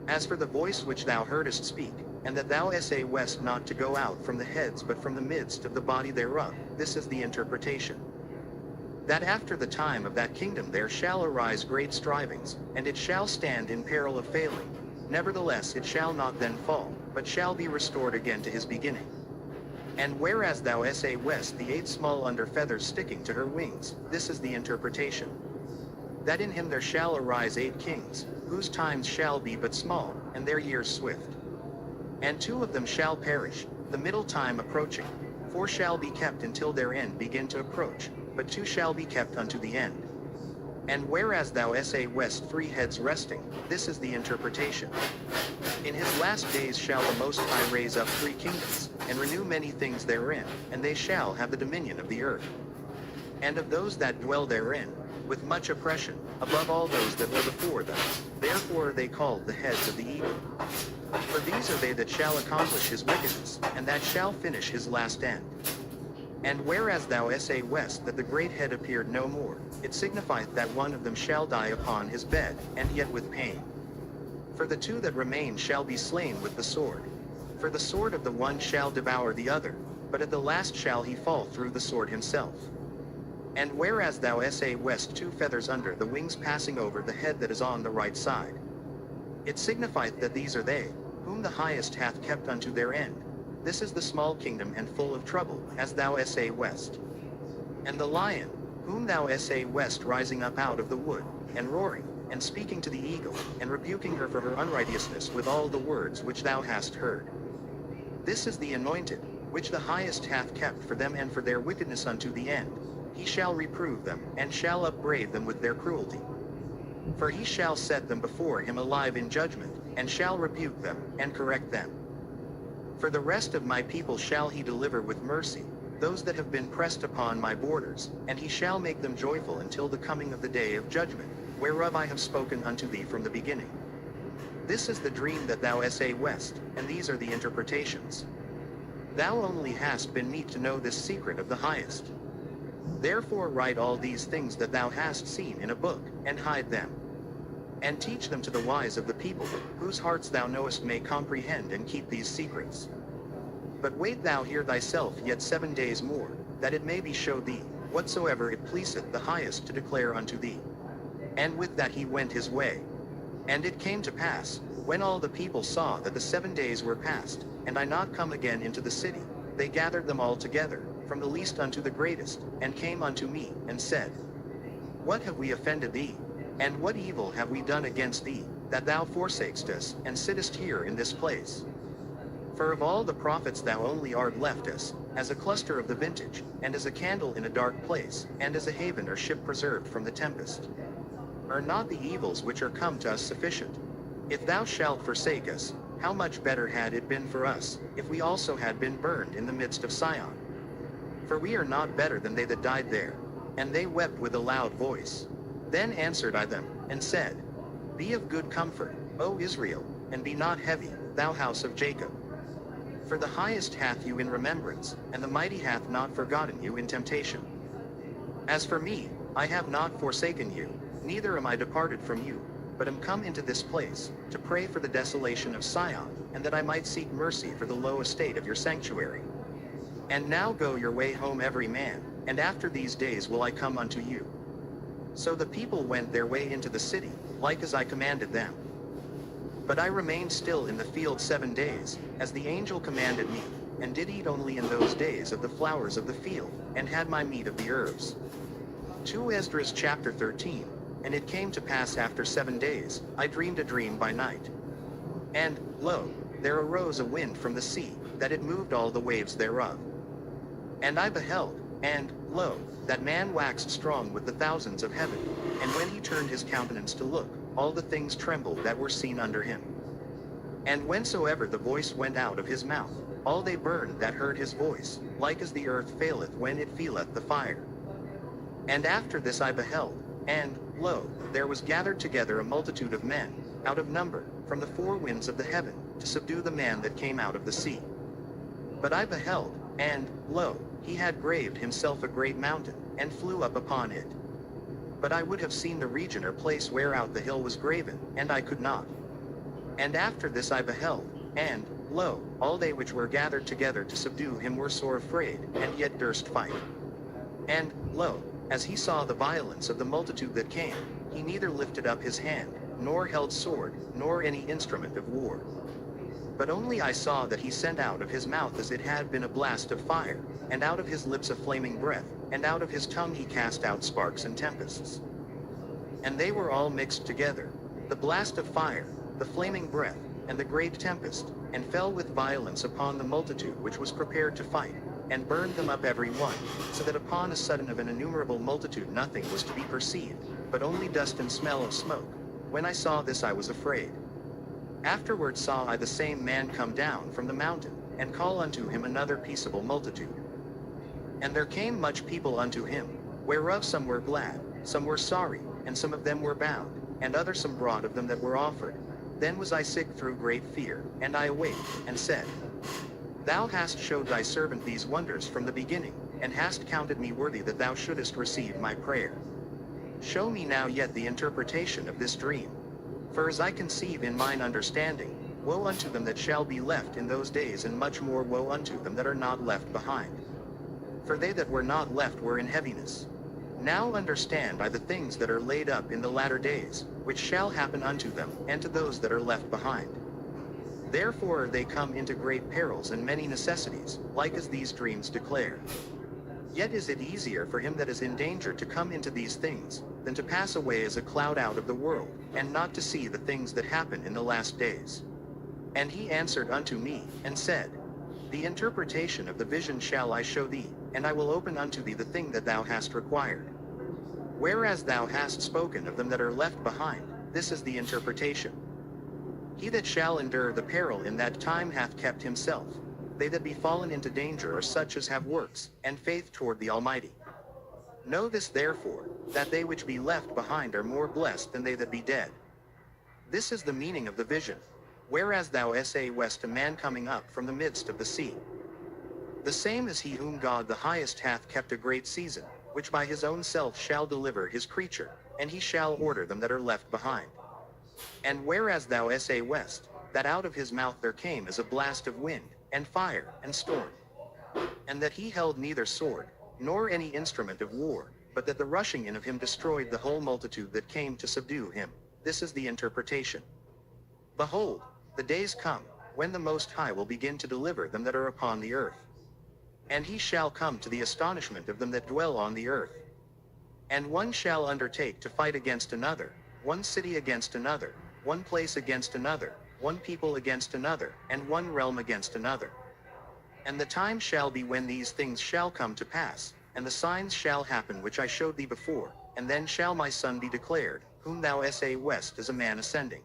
As for the voice which thou heardest speak, and that thou essayest not to go out from the heads but from the midst of the body thereof. This is the interpretation. That after the time of that kingdom there shall arise great strivings, and it shall stand in peril of failing. Nevertheless it shall not then fall, but shall be restored again to his beginning. And whereas thou essayest the 8 small under feathers sticking to her wings, this is the interpretation. That in him there shall arise 8 kings, whose times shall be but small, and their years swift. And 2 of them shall perish, the middle time approaching. 4 shall be kept until their end begin to approach, but 2 shall be kept unto the end. And whereas thou essayest 3 heads resting, this is the interpretation. In his last days shall the Most High raise up 3 kingdoms, and renew many things therein, and they shall have the dominion of the earth. And of those that dwell therein, with much oppression, above all those that were before them. Therefore are they called the heads of the eagle. For these are they that shall accomplish his wickedness, and that shall finish his last end. And whereas thou essayest that the great head appeared no more, it signifieth that one of them shall die upon his bed, and yet with pain. For the 2 that remain shall be slain with the sword. For the sword of the one shall devour the other, but at the last shall he fall through the sword himself. And whereas thou essayest 2 feathers under the wings passing over the head that is on the right side, it signifieth that these are they, whom the highest hath kept unto their end. This is the small kingdom and full of trouble, as thou essayest. And the lion, whom thou essayest rising up out of the wood, and roaring, and speaking to the eagle, and rebuking her for her unrighteousness with all the words which thou hast heard. This is the anointed, which the highest hath kept for them and for their wickedness unto the end. He shall reprove them, and shall upbraid them with their cruelty. For he shall set them before him alive in judgment, and shall rebuke them, and correct them. For the rest of my people shall he deliver with mercy, those that have been pressed upon my borders, and he shall make them joyful until the coming of the day of judgment, whereof I have spoken unto thee from the beginning. This is the dream that thou essayest, and these are the interpretations. Thou only hast been meet to know this secret of the highest. Therefore write all these things that thou hast seen in a book, and hide them. And teach them to the wise of the people, whose hearts thou knowest may comprehend and keep these secrets. But wait thou here thyself yet 7 days more, that it may be showed thee, whatsoever it pleaseth the highest to declare unto thee. And with that he went his way. And it came to pass, when all the people saw that the 7 days were past, and I not come again into the city, they gathered them all together, from the least unto the greatest, and came unto me, and said, What have we offended thee? And what evil have we done against thee, that thou forsakest us, and sittest here in this place? For of all the prophets thou only art left us, as a cluster of the vintage, and as a candle in a dark place, and as a haven or ship preserved from the tempest. Are not the evils which are come to us sufficient? If thou shalt forsake us, how much better had it been for us, if we also had been burned in the midst of Sion? For we are not better than they that died there. And they wept with a loud voice. Then answered I them, and said, Be of good comfort, O Israel, and be not heavy, thou house of Jacob. For the highest hath you in remembrance, and the mighty hath not forgotten you in temptation. As for me, I have not forsaken you, neither am I departed from you, but am come into this place, to pray for the desolation of Sion, and that I might seek mercy for the low estate of your sanctuary. And now go your way home every man, and after these days will I come unto you. So the people went their way into the city, like as I commanded them. But I remained still in the field 7 days, as the angel commanded me, and did eat only in those days of the flowers of the field, and had my meat of the herbs. 2 Esdras chapter 13. And it came to pass after 7 days, I dreamed a dream by night. And, lo, there arose a wind from the sea, that it moved all the waves thereof. And I beheld, and, lo, that man waxed strong with the thousands of heaven, and when he turned his countenance to look, all the things trembled that were seen under him. And whensoever the voice went out of his mouth, all they burned that heard his voice, like as the earth faileth when it feeleth the fire. And after this I beheld, and, lo, there was gathered together a multitude of men, out of number, from the 4 winds of the heaven, to subdue the man that came out of the sea. But I beheld, and, lo, he had graved himself a great mountain, and flew up upon it. But I would have seen the region or place whereout the hill was graven, and I could not. And after this I beheld, and, Lo, all they which were gathered together to subdue him were sore afraid, and yet durst fight. And, lo, as he saw the violence of the multitude that came, he neither lifted up his hand, nor held sword, nor any instrument of war. But only I saw that he sent out of his mouth as it had been a blast of fire, and out of his lips a flaming breath, and out of his tongue he cast out sparks and tempests. And they were all mixed together, the blast of fire, the flaming breath, and the great tempest, and fell with violence upon the multitude which was prepared to fight, and burned them up every one, so that upon a sudden of an innumerable multitude nothing was to be perceived, but only dust and smell of smoke. When I saw this I was afraid. Afterward saw I the same man come down from the mountain, and call unto him another peaceable multitude. And there came much people unto him, whereof some were glad, some were sorry, and some of them were bound, and others some brought of them that were offered. Then was I sick through great fear, and I awaked, and said, Thou hast showed thy servant these wonders from the beginning, and hast counted me worthy that thou shouldest receive my prayer. Show me now yet the interpretation of this dream. For as I conceive in mine understanding, woe unto them that shall be left in those days, and much more woe unto them that are not left behind. For they that were not left were in heaviness. Now understand I the things that are laid up in the latter days, which shall happen unto them, and to those that are left behind. Therefore are they come into great perils and many necessities, like as these dreams declare. Yet is it easier for him that is in danger to come into these things, than to pass away as a cloud out of the world, and not to see the things that happen in the last days. And he answered unto me, and said, The interpretation of the vision shall I show thee, and I will open unto thee the thing that thou hast required. Whereas thou hast spoken of them that are left behind, this is the interpretation. He that shall endure the peril in that time hath kept himself. They that be fallen into danger are such as have works, and faith toward the Almighty. Know this therefore, that they which be left behind are more blessed than they that be dead. This is the meaning of the vision. Whereas thou sawest a man coming up from the midst of the sea. The same is he whom God the highest hath kept a great season, which by his own self shall deliver his creature, and he shall order them that are left behind. And whereas thou sawest, that out of his mouth there came as a blast of wind, and fire, and storm. And that he held neither sword, nor any instrument of war, but that the rushing in of him destroyed the whole multitude that came to subdue him. This is the interpretation. Behold, the days come, when the Most High will begin to deliver them that are upon the earth. And he shall come to the astonishment of them that dwell on the earth. And one shall undertake to fight against another, one city against another, one place against another, one people against another, and one realm against another. And the time shall be when these things shall come to pass, and the signs shall happen which I showed thee before, and then shall my Son be declared, whom thou sawest as a man ascending.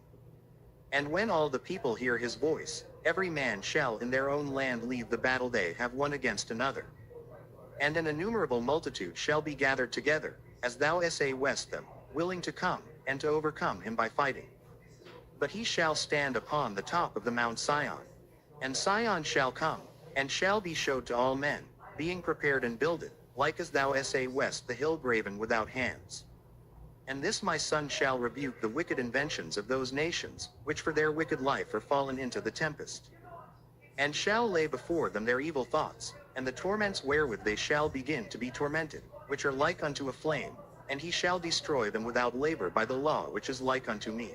And when all the people hear his voice, every man shall in their own land leave the battle they have one against another. And an innumerable multitude shall be gathered together, as thou sawest them, willing to come, and to overcome him by fighting. But he shall stand upon the top of the Mount Sion. And Sion shall come, and shall be showed to all men, being prepared and builded, like as thou sawest the hill graven without hands. And this my Son shall rebuke the wicked inventions of those nations, which for their wicked life are fallen into the tempest. And shall lay before them their evil thoughts, and the torments wherewith they shall begin to be tormented, which are like unto a flame, and he shall destroy them without labor by the law which is like unto me.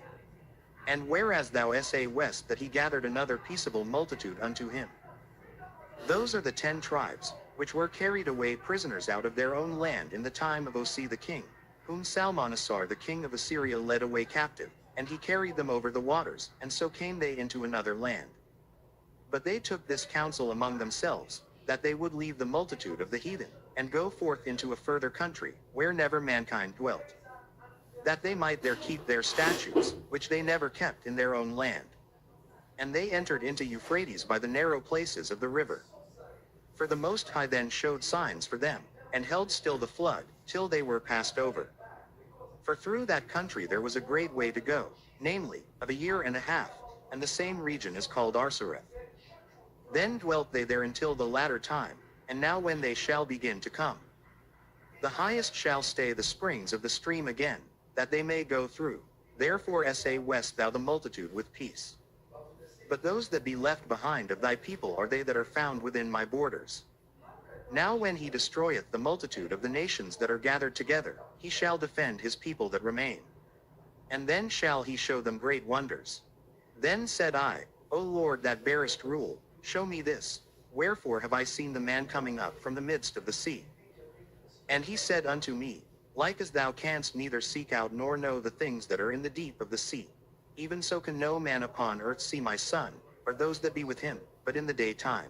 And whereas thou sawest that he gathered another peaceable multitude unto him. Those are the 10 tribes, which were carried away prisoners out of their own land in the time of Osea the king, whom Salmanasar the king of Assyria led away captive, and he carried them over the waters, and so came they into another land. But they took this counsel among themselves, that they would leave the multitude of the heathen, and go forth into a further country, where never mankind dwelt. That they might there keep their statutes, which they never kept in their own land. And they entered into Euphrates by the narrow places of the river. For the Most High then showed signs for them, and held still the flood, till they were passed over. For through that country there was a great way to go, namely, of a year and a half, and the same region is called Arsareth. Then dwelt they there until the latter time, and now when they shall begin to come. The highest shall stay the springs of the stream again, that they may go through. Therefore sawest thou the multitude with peace. But those that be left behind of thy people are they that are found within my borders. Now when he destroyeth the multitude of the nations that are gathered together, he shall defend his people that remain. And then shall he show them great wonders. Then said I, O Lord that bearest rule, show me this. Wherefore have I seen the man coming up from the midst of the sea? And he said unto me, like as thou canst neither seek out nor know the things that are in the deep of the sea, even so can no man upon earth see my son, or those that be with him, but in the daytime.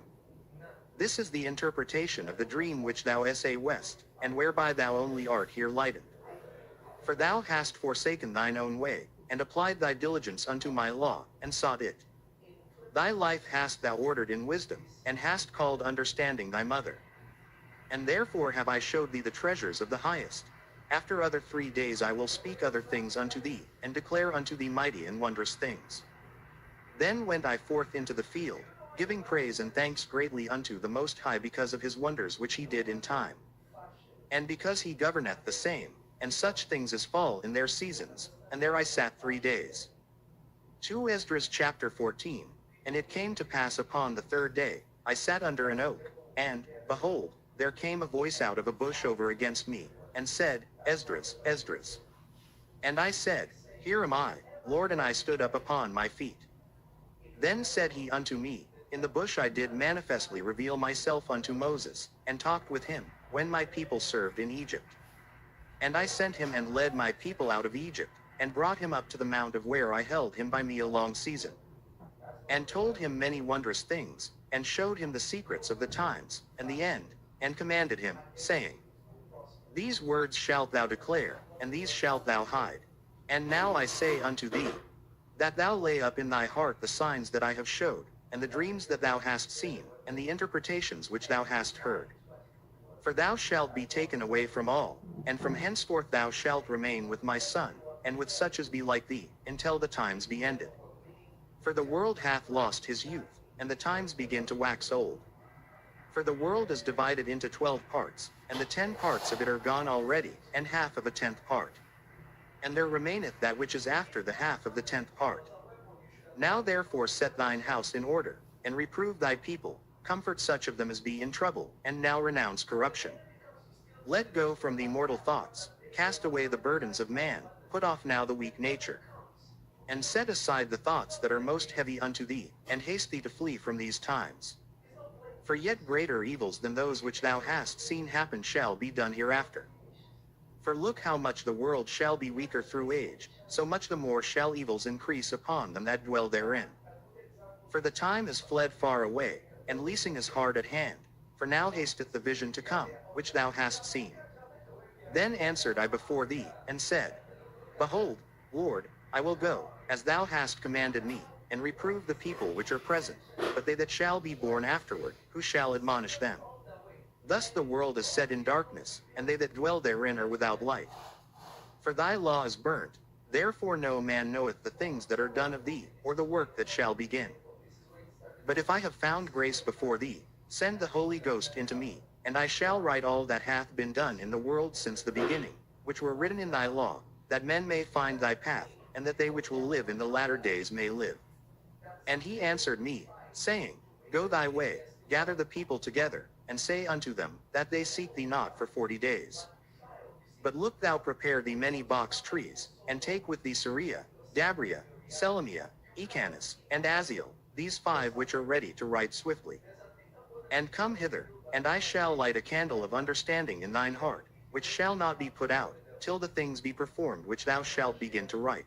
This is the interpretation of the dream which thou essayest, and whereby thou only art here lightened. For thou hast forsaken thine own way, and applied thy diligence unto my law, and sought it. Thy life hast thou ordered in wisdom, and hast called understanding thy mother. And therefore have I showed thee the treasures of the highest. After other 3 days I will speak other things unto thee, and declare unto thee mighty and wondrous things. Then went I forth into the field, giving praise and thanks greatly unto the Most High because of his wonders which he did in time. And because he governeth the same, and such things as fall in their seasons, and there I sat 3 days. 2 Esdras chapter 14. And it came to pass upon the 3rd day, I sat under an oak, and, behold, there came a voice out of a bush over against me, and said, Esdras, Esdras. And I said, Here am I, Lord, and I stood up upon my feet. Then said he unto me, In the bush I did manifestly reveal myself unto Moses, and talked with him, when my people served in Egypt. And I sent him and led my people out of Egypt, and brought him up to the mount of where I held him by me a long season. And told him many wondrous things, and showed him the secrets of the times, and the end, and commanded him, saying, These words shalt thou declare, and these shalt thou hide. And now I say unto thee, that thou lay up in thy heart the signs that I have showed, and the dreams that thou hast seen, and the interpretations which thou hast heard. For thou shalt be taken away from all, and from henceforth thou shalt remain with my son, and with such as be like thee, until the times be ended. For the world hath lost his youth, and the times begin to wax old. For the world is divided into 12 parts, and the 10 parts of it are gone already, and half of a 10th part. And there remaineth that which is after the half of the 10th part. Now therefore set thine house in order, and reprove thy people, comfort such of them as be in trouble, and now renounce corruption. Let go from thee mortal thoughts, cast away the burdens of man, put off now the weak nature. And set aside the thoughts that are most heavy unto thee, and haste thee to flee from these times. For yet greater evils than those which thou hast seen happen shall be done hereafter. For look how much the world shall be weaker through age, so much the more shall evils increase upon them that dwell therein. For the time is fled far away, and leasing is hard at hand, for now hasteth the vision to come, which thou hast seen. Then answered I before thee, and said, Behold, Lord, I will go, as thou hast commanded me, and reprove the people which are present, but they that shall be born afterward, who shall admonish them? Thus the world is set in darkness, and they that dwell therein are without light. For thy law is burnt, therefore no man knoweth the things that are done of thee, or the work that shall begin. But if I have found grace before thee, send the Holy Ghost into me, and I shall write all that hath been done in the world since the beginning, which were written in thy law, that men may find thy path, and that they which will live in the latter days may live. And he answered me, saying, Go thy way, gather the people together, and say unto them, that they seek thee not for 40 days. But look thou prepare thee many box trees, and take with thee Sariah, Dabria, Selamiah, Echanis, and Aziel, these 5 which are ready to write swiftly. And come hither, and I shall light a candle of understanding in thine heart, which shall not be put out, till the things be performed which thou shalt begin to write.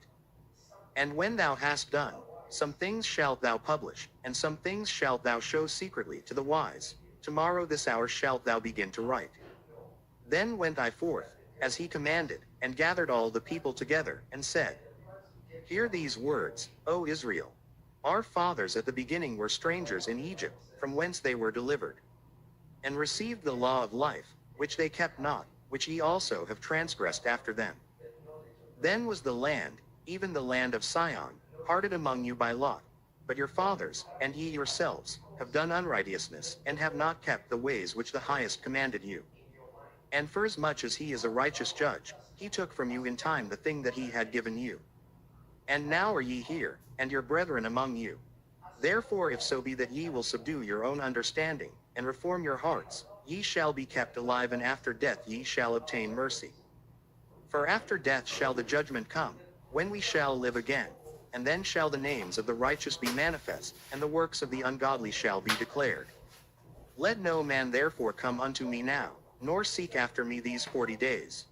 And when thou hast done, some things shalt thou publish, and some things shalt thou show secretly to the wise. Tomorrow this hour shalt thou begin to write. Then went I forth, as he commanded, and gathered all the people together, and said, Hear these words, O Israel. Our fathers at the beginning were strangers in Egypt, from whence they were delivered. And received the law of life, which they kept not, which ye also have transgressed after them. Then was the land, even the land of Sion, parted among you by lot. But your fathers, and ye yourselves, have done unrighteousness, and have not kept the ways which the Highest commanded you. And for as much as he is a righteous judge, he took from you in time the thing that he had given you. And now are ye here, and your brethren among you. Therefore if so be that ye will subdue your own understanding, and reform your hearts, ye shall be kept alive, and after death ye shall obtain mercy. For after death shall the judgment come, when we shall live again, and then shall the names of the righteous be manifest, and the works of the ungodly shall be declared. Let no man therefore come unto me now, nor seek after me these 40 days.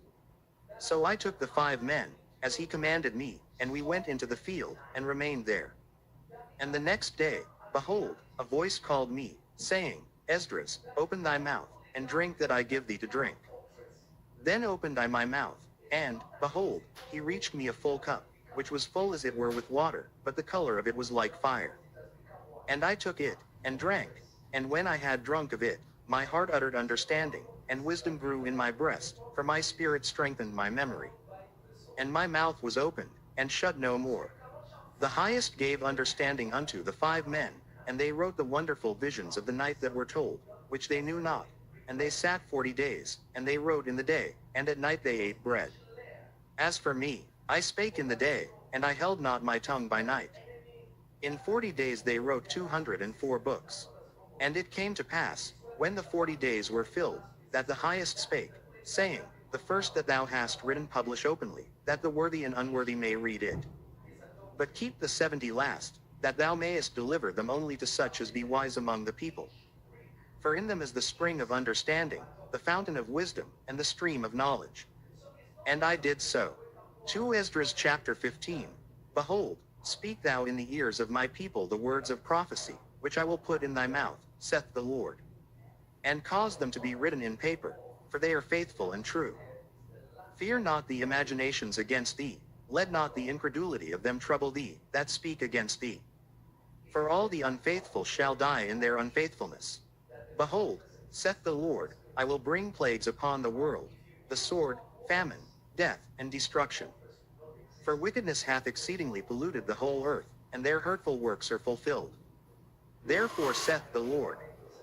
So I took the 5 men, as he commanded me, and we went into the field, and remained there. And the next day, behold, a voice called me, saying, Esdras, open thy mouth, and drink that I give thee to drink. Then opened I my mouth, and, behold, he reached me a full cup, which was full as it were with water, but the color of it was like fire. And I took it, and drank, and when I had drunk of it, my heart uttered understanding, and wisdom grew in my breast, for my spirit strengthened my memory. And my mouth was opened, and shut no more. The highest gave understanding unto the 5 men, and they wrote the wonderful visions of the night that were told, which they knew not. And they sat 40 days, and they wrote in the day, and at night they ate bread. As for me, I spake in the day, and I held not my tongue by night. In 40 days they wrote 204 books. And it came to pass, when the 40 days were filled, that the highest spake, saying, The first that thou hast written publish openly, that the worthy and unworthy may read it. But keep the 70 last, that thou mayest deliver them only to such as be wise among the people. For in them is the spring of understanding, the fountain of wisdom, and the stream of knowledge. And I did so. 2 Esdras chapter 15. Behold, speak thou in the ears of my people the words of prophecy, which I will put in thy mouth, saith the Lord. And cause them to be written in paper, for they are faithful and true. Fear not the imaginations against thee, let not the incredulity of them trouble thee, that speak against thee. For all the unfaithful shall die in their unfaithfulness. Behold, saith the Lord, I will bring plagues upon the world, the sword, famine, death, and destruction. For wickedness hath exceedingly polluted the whole earth, and their hurtful works are fulfilled. Therefore saith the Lord,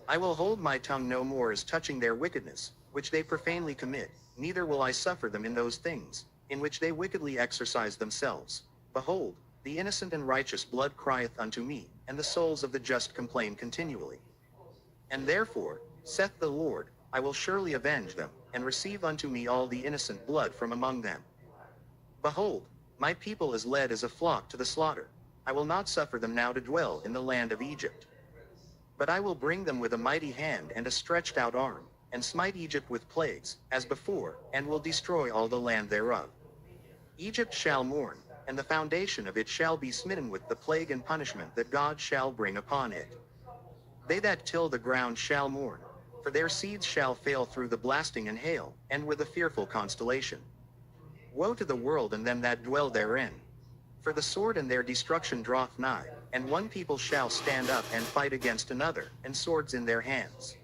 I will hold my tongue no more as touching their wickedness, which they profanely commit, neither will I suffer them in those things, in which they wickedly exercise themselves. Behold, the innocent and righteous blood crieth unto me, and the souls of the just complain continually. And therefore, saith the Lord, I will surely avenge them, and receive unto me all the innocent blood from among them. Behold, my people is led as a flock to the slaughter. I will not suffer them now to dwell in the land of Egypt. But I will bring them with a mighty hand and a stretched out arm, and smite Egypt with plagues, as before, and will destroy all the land thereof. Egypt shall mourn, and the foundation of it shall be smitten with the plague and punishment that God shall bring upon it. They that till the ground shall mourn, for their seeds shall fail through the blasting and hail, and with a fearful constellation. Woe to the world and them that dwell therein! For the sword and their destruction draweth nigh, and one people shall stand up and fight against another, and swords in their hands.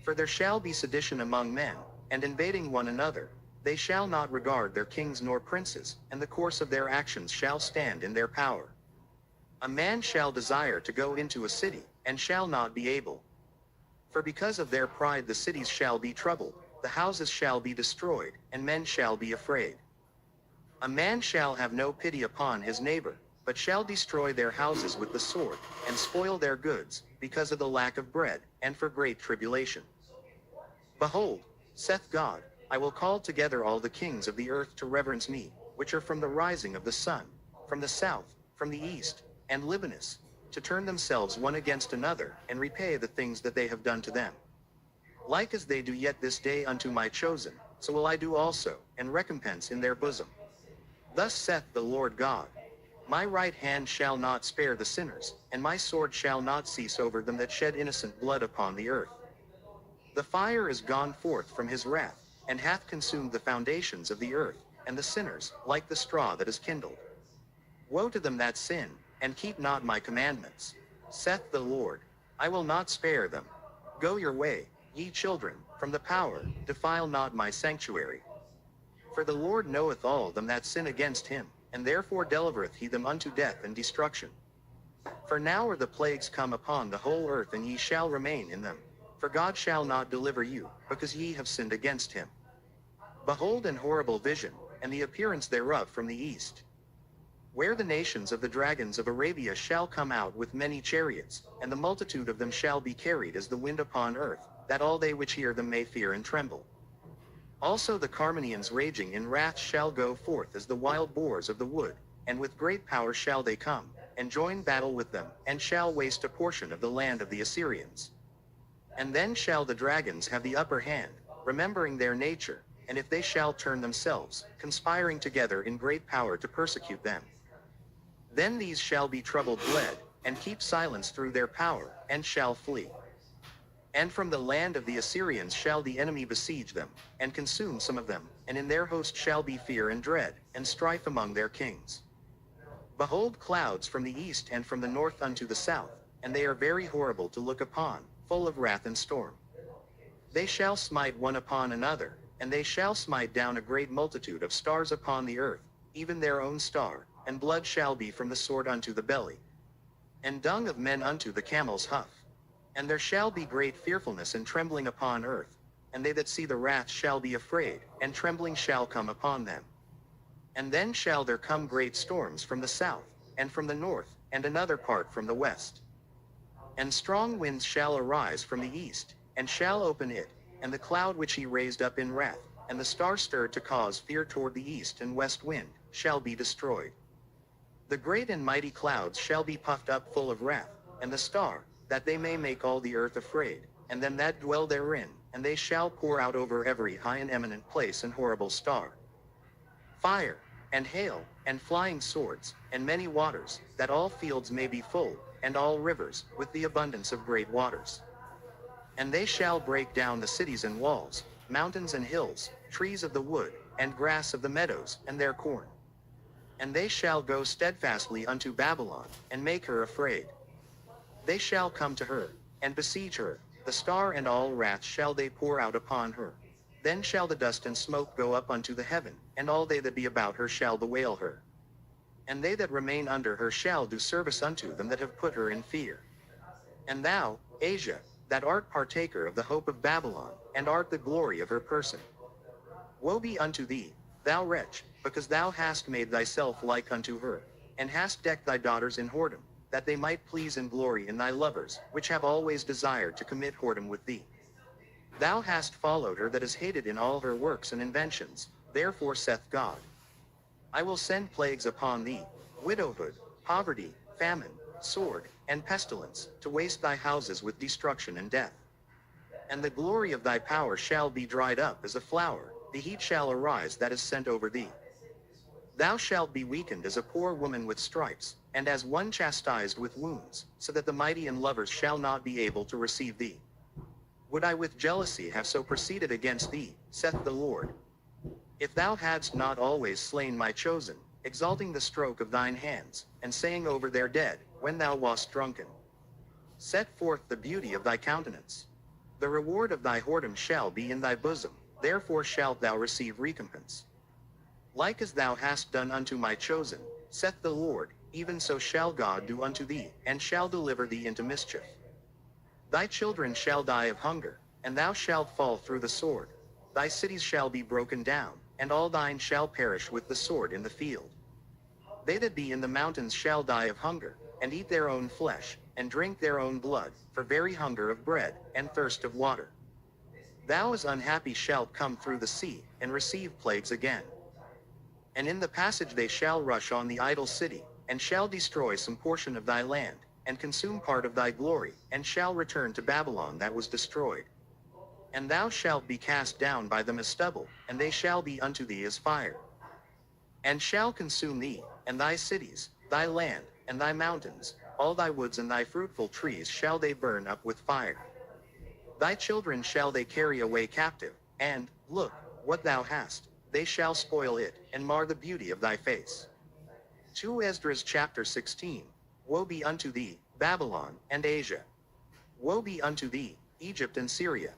For there shall be sedition among men, and invading one another. They shall not regard their kings nor princes, and the course of their actions shall stand in their power. A man shall desire to go into a city, and shall not be able. For because of their pride the cities shall be troubled, the houses shall be destroyed, and men shall be afraid. A man shall have no pity upon his neighbor, but shall destroy their houses with the sword, and spoil their goods, because of the lack of bread, and for great tribulation. Behold, saith God, I will call together all the kings of the earth to reverence me, which are from the rising of the sun, from the south, from the east, and Libanus, to turn themselves one against another, and repay the things that they have done to them. Like as they do yet this day unto my chosen, so will I do also, and recompense in their bosom. Thus saith the Lord God, my right hand shall not spare the sinners, and my sword shall not cease over them that shed innocent blood upon the earth. The fire is gone forth from his wrath, and hath consumed the foundations of the earth, and the sinners, like the straw that is kindled. Woe to them that sin, and keep not my commandments, saith the Lord. I will not spare them. Go your way, ye children, from the power, defile not my sanctuary. For the Lord knoweth all them that sin against him, and therefore delivereth he them unto death and destruction. For now are the plagues come upon the whole earth, and ye shall remain in them. For God shall not deliver you, because ye have sinned against him. Behold an horrible vision, and the appearance thereof from the east. Where the nations of the dragons of Arabia shall come out with many chariots, and the multitude of them shall be carried as the wind upon earth, that all they which hear them may fear and tremble. Also the Carmanians raging in wrath shall go forth as the wild boars of the wood, and with great power shall they come, and join battle with them, and shall waste a portion of the land of the Assyrians. And then shall the dragons have the upper hand, remembering their nature, and if they shall turn themselves, conspiring together in great power to persecute them. Then these shall be troubled bled, and keep silence through their power, and shall flee. And from the land of the Assyrians shall the enemy besiege them, and consume some of them, and in their host shall be fear and dread, and strife among their kings. Behold clouds from the east and from the north unto the south, and they are very horrible to look upon, full of wrath and storm. They shall smite one upon another, and they shall smite down a great multitude of stars upon the earth, even their own star, and blood shall be from the sword unto the belly, and dung of men unto the camel's hoof. And there shall be great fearfulness and trembling upon earth, and they that see the wrath shall be afraid, and trembling shall come upon them. And then shall there come great storms from the south, and from the north, and another part from the west. And strong winds shall arise from the east, and shall open it, and the cloud which he raised up in wrath, and the star stirred to cause fear toward the east and west wind, shall be destroyed. The great and mighty clouds shall be puffed up full of wrath, and the star, that they may make all the earth afraid, and them that dwell therein, and they shall pour out over every high and eminent place an horrible star. Fire, and hail, and flying swords, and many waters, that all fields may be full, and all rivers, with the abundance of great waters. And they shall break down the cities and walls, mountains and hills, trees of the wood, and grass of the meadows, and their corn. And they shall go steadfastly unto Babylon, and make her afraid. They shall come to her, and besiege her, the star and all wrath shall they pour out upon her. Then shall the dust and smoke go up unto the heaven, and all they that be about her shall bewail her. And they that remain under her shall do service unto them that have put her in fear. And thou, Asia, that art partaker of the hope of Babylon, and art the glory of her person. Woe be unto thee, thou wretch, because thou hast made thyself like unto her, and hast decked thy daughters in whoredom, that they might please and glory in thy lovers, which have always desired to commit whoredom with thee. Thou hast followed her that is hated in all her works and inventions, therefore saith God, I will send plagues upon thee, widowhood, poverty, famine, sword, and pestilence, to waste thy houses with destruction and death. And the glory of thy power shall be dried up as a flower, the heat shall arise that is sent over thee. Thou shalt be weakened as a poor woman with stripes, and as one chastised with wounds, so that the mighty and lovers shall not be able to receive thee. Would I with jealousy have so proceeded against thee, saith the Lord. If thou hadst not always slain my chosen, exalting the stroke of thine hands, and saying over their dead, when thou wast drunken. Set forth the beauty of thy countenance. The reward of thy whoredom shall be in thy bosom, therefore shalt thou receive recompense. Like as thou hast done unto my chosen, saith the Lord, even so shall God do unto thee, and shall deliver thee into mischief. Thy children shall die of hunger, and thou shalt fall through the sword. Thy cities shall be broken down, and all thine shall perish with the sword in the field. They that be in the mountains shall die of hunger, and eat their own flesh, and drink their own blood, for very hunger of bread, and thirst of water. Thou as unhappy shalt come through the sea, and receive plagues again. And in the passage they shall rush on the idle city, and shall destroy some portion of thy land, and consume part of thy glory, and shall return to Babylon that was destroyed. And thou shalt be cast down by them as stubble, and they shall be unto thee as fire. And shall consume thee, and thy cities, thy land, and thy mountains, all thy woods and thy fruitful trees shall they burn up with fire. Thy children shall they carry away captive, and, look, what thou hast, they shall spoil it, and mar the beauty of thy face. 2 Ezra chapter 16. Woe be unto thee, Babylon, and Asia. Woe be unto thee, Egypt and Syria.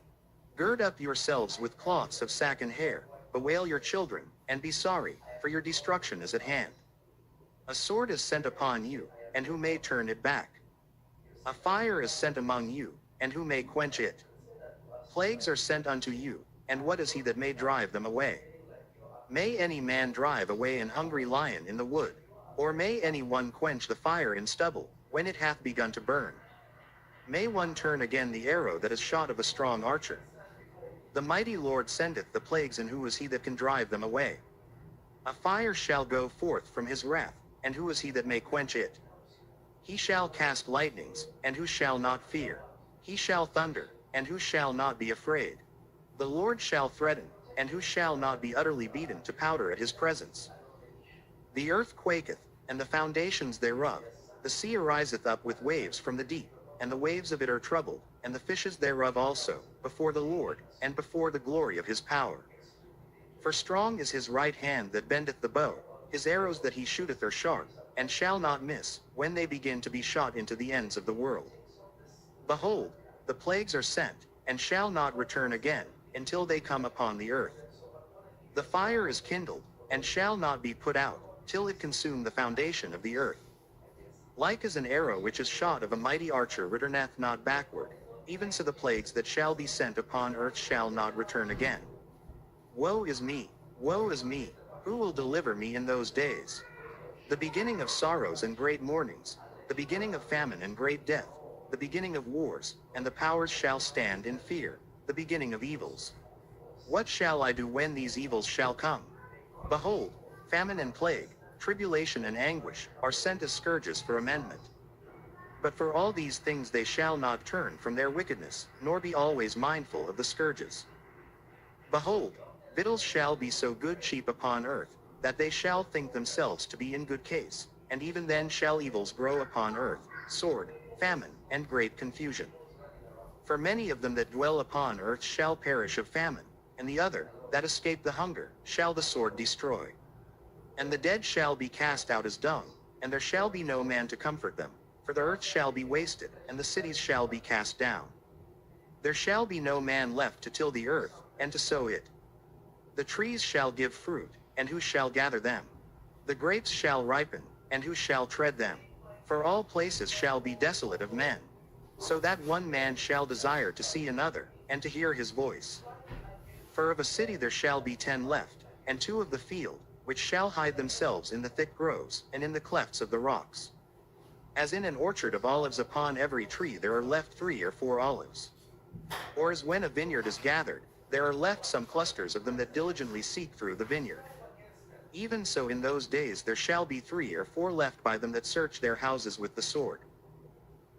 Gird up yourselves with cloths of sack and hair, bewail your children, and be sorry, for your destruction is at hand. A sword is sent upon you, and who may turn it back? A fire is sent among you, and who may quench it? Plagues are sent unto you, and what is he that may drive them away? May any man drive away an hungry lion in the wood, Or may any one quench the fire in stubble, when it hath begun to burn? May one turn again the arrow that is shot of a strong archer? The mighty Lord sendeth the plagues, and who is he that can drive them away? A fire shall go forth from his wrath, and who is he that may quench it? He shall cast lightnings, and who shall not fear? He shall thunder, and who shall not be afraid? The Lord shall threaten, and who shall not be utterly beaten to powder at his presence? The earth quaketh, and the foundations thereof. The sea ariseth up with waves from the deep, and the waves of it are troubled, and the fishes thereof also, before the Lord, and before the glory of his power. For strong is his right hand that bendeth the bow, his arrows that he shooteth are sharp, and shall not miss, when they begin to be shot into the ends of the world. Behold, the plagues are sent, and shall not return again, until they come upon the earth. The fire is kindled, and shall not be put out, till it consume the foundation of the earth. Like as an arrow which is shot of a mighty archer returneth not backward, even so the plagues that shall be sent upon earth shall not return again. Woe is me, woe is me, who will deliver me in those days? The beginning of sorrows and great mournings, the beginning of famine and great death, the beginning of wars, and the powers shall stand in fear, the beginning of evils. What shall I do when these evils shall come? Behold, famine and plague, tribulation and anguish, are sent as scourges for amendment. But for all these things they shall not turn from their wickedness, nor be always mindful of the scourges. Behold, victuals shall be so good cheap upon earth, that they shall think themselves to be in good case, and even then shall evils grow upon earth, sword, famine, and great confusion. For many of them that dwell upon earth shall perish of famine, and the other, that escape the hunger, shall the sword destroy. And the dead shall be cast out as dung, and there shall be no man to comfort them, for the earth shall be wasted, and the cities shall be cast down. There shall be no man left to till the earth, and to sow it. The trees shall give fruit, and who shall gather them? The grapes shall ripen, and who shall tread them? For all places shall be desolate of men, so that one man shall desire to see another, and to hear his voice. For of a city there shall be 10 left, and 2 of the field, which shall hide themselves in the thick groves, and in the clefts of the rocks. As in an orchard of olives, upon every tree there are left 3 or 4 olives. Or as when a vineyard is gathered, there are left some clusters of them that diligently seek through the vineyard. Even so in those days there shall be 3 or 4 left by them that search their houses with the sword.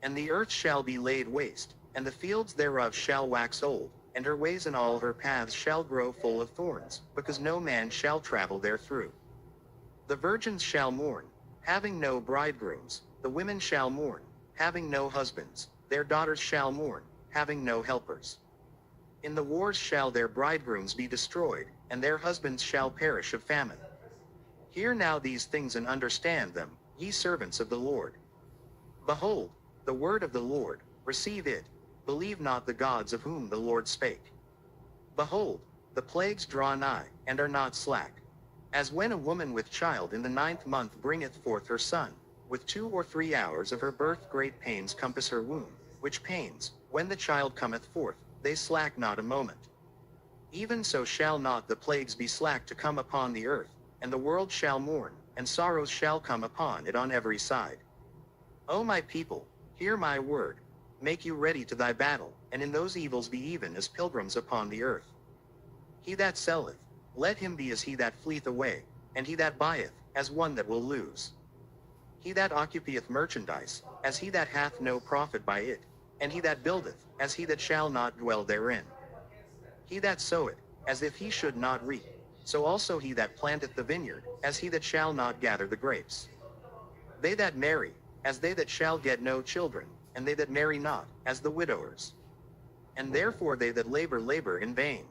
And the earth shall be laid waste, and the fields thereof shall wax old, and her ways and all her paths shall grow full of thorns, because no man shall travel therethrough. The virgins shall mourn, having no bridegrooms, the women shall mourn, having no husbands, their daughters shall mourn, having no helpers. In the wars shall their bridegrooms be destroyed, and their husbands shall perish of famine. Hear now these things and understand them, ye servants of the Lord. Behold, the word of the Lord, receive it, believe not the gods of whom the Lord spake. Behold, the plagues draw nigh, and are not slack. As when a woman with child in the 9th month bringeth forth her son, with 2 or 3 hours of her birth great pains compass her womb, which pains, when the child cometh forth, they slack not a moment. Even so shall not the plagues be slack to come upon the earth, and the world shall mourn, and sorrows shall come upon it on every side. O my people, hear my word, make you ready to thy battle, and in those evils be even as pilgrims upon the earth. He that selleth, let him be as he that fleeth away, and he that buyeth, as one that will lose. He that occupieth merchandise, as he that hath no profit by it, and he that buildeth, as he that shall not dwell therein. He that soweth, as if he should not reap, so also he that planteth the vineyard, as he that shall not gather the grapes. They that marry, as they that shall get no children, and they that marry not, as the widowers. And therefore they that labor in vain.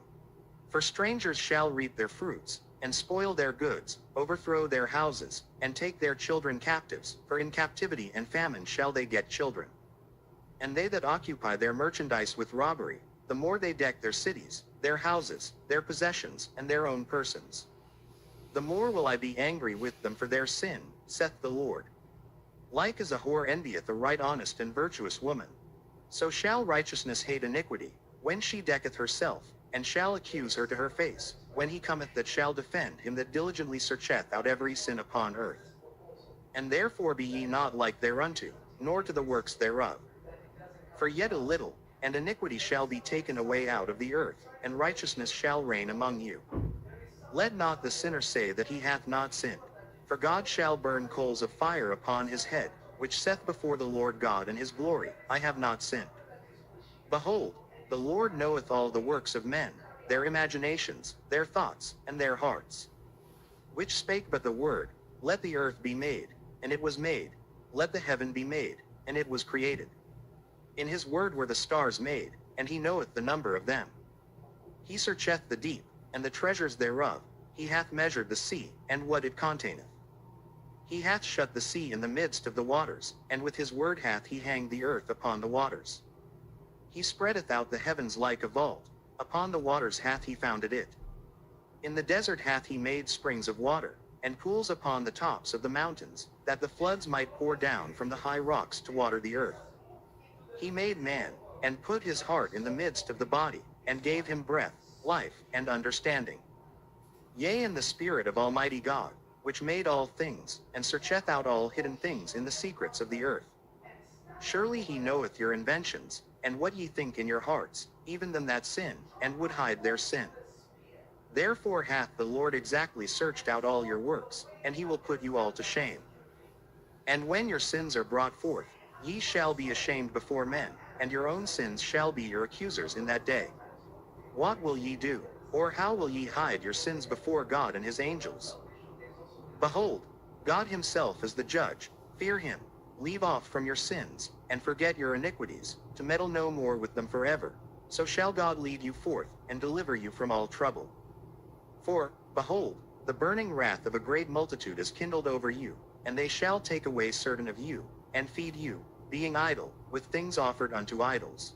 For strangers shall reap their fruits, and spoil their goods, overthrow their houses, and take their children captives, for in captivity and famine shall they get children. And they that occupy their merchandise with robbery, the more they deck their cities, their houses, their possessions, and their own persons. The more will I be angry with them for their sin, saith the Lord. Like as a whore envieth a right honest and virtuous woman, so shall righteousness hate iniquity, when she decketh herself, and shall accuse her to her face, when he cometh that shall defend him that diligently searcheth out every sin upon earth. And therefore be ye not like thereunto, nor to the works thereof. For yet a little, and iniquity shall be taken away out of the earth, and righteousness shall reign among you. Let not the sinner say that he hath not sinned. For God shall burn coals of fire upon his head, which saith before the Lord God in his glory, I have not sinned. Behold, the Lord knoweth all the works of men, their imaginations, their thoughts, and their hearts. Which spake but the word, Let the earth be made, and it was made. Let the heaven be made, and it was created. In his word were the stars made, and he knoweth the number of them. He searcheth the deep, and the treasures thereof. He hath measured the sea, and what it containeth. He hath shut the sea in the midst of the waters, and with his word hath he hanged the earth upon the waters. He spreadeth out the heavens like a vault, upon the waters hath he founded it. In the desert hath he made springs of water, and pools upon the tops of the mountains, that the floods might pour down from the high rocks to water the earth. He made man, and put his heart in the midst of the body, and gave him breath, life, and understanding. Yea, and the Spirit of Almighty God, which made all things, and searcheth out all hidden things in the secrets of the earth. Surely he knoweth your inventions, and what ye think in your hearts, even them that sin, and would hide their sin. Therefore hath the Lord exactly searched out all your works, and he will put you all to shame. And when your sins are brought forth, ye shall be ashamed before men, and your own sins shall be your accusers in that day. What will ye do, or how will ye hide your sins before God and his angels? Behold, God himself is the judge. Fear him, leave off from your sins, and forget your iniquities, to meddle no more with them forever. So shall God lead you forth, and deliver you from all trouble. For, behold, the burning wrath of a great multitude is kindled over you, and they shall take away certain of you, and feed you, being idle, with things offered unto idols.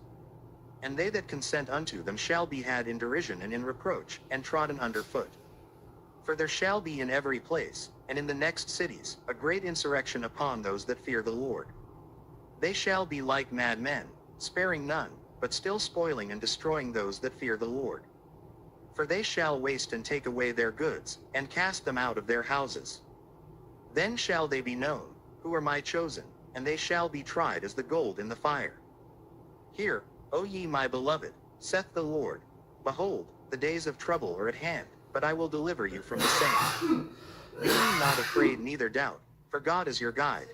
And they that consent unto them shall be had in derision and in reproach, and trodden under foot. For there shall be in every place, and in the next cities, a great insurrection upon those that fear the Lord. They shall be like mad men, sparing none, but still spoiling and destroying those that fear the Lord. For they shall waste and take away their goods, and cast them out of their houses. Then shall they be known, who are my chosen, and they shall be tried as the gold in the fire. Hear, O ye my beloved, saith the Lord, behold, the days of trouble are at hand, but I will deliver you from the same. Be ye not afraid neither doubt, for God is your guide.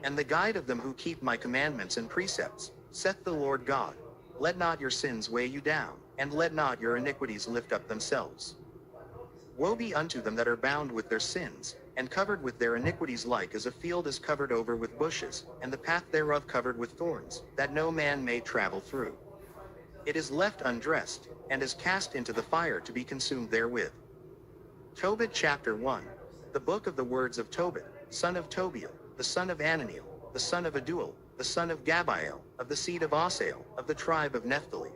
And the guide of them who keep my commandments and precepts, saith the Lord God. Let not your sins weigh you down, and let not your iniquities lift up themselves. Woe be unto them that are bound with their sins, and covered with their iniquities, like as a field is covered over with bushes, and the path thereof covered with thorns, that no man may travel through. It is left undressed, and is cast into the fire to be consumed therewith. Tobit chapter 1. The book of the words of Tobit, son of Tobiel, the son of Ananiel, the son of Aduel, the son of Gabael, of the seed of Asael, of the tribe of Naphtali.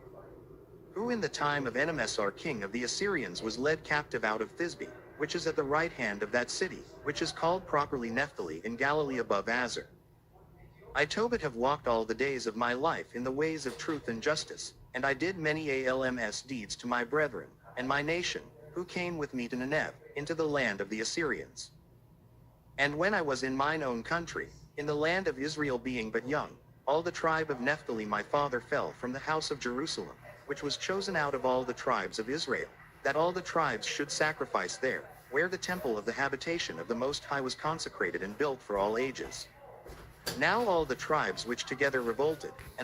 Who in the time of Enemessar king of the Assyrians was led captive out of Thisbe, which is at the right hand of that city, which is called properly Naphtali in Galilee above Azar. I Tobit have walked all the days of my life in the ways of truth and justice, and I did many alms deeds to my brethren, and my nation, who came with me to Nineveh, into the land of the Assyrians. And when I was in mine own country, in the land of Israel being but young, all the tribe of Naphtali my father fell from the house of Jerusalem, which was chosen out of all the tribes of Israel, that all the tribes should sacrifice there, where the temple of the habitation of the Most High was consecrated and built for all ages. Now all the tribes which together revolted, and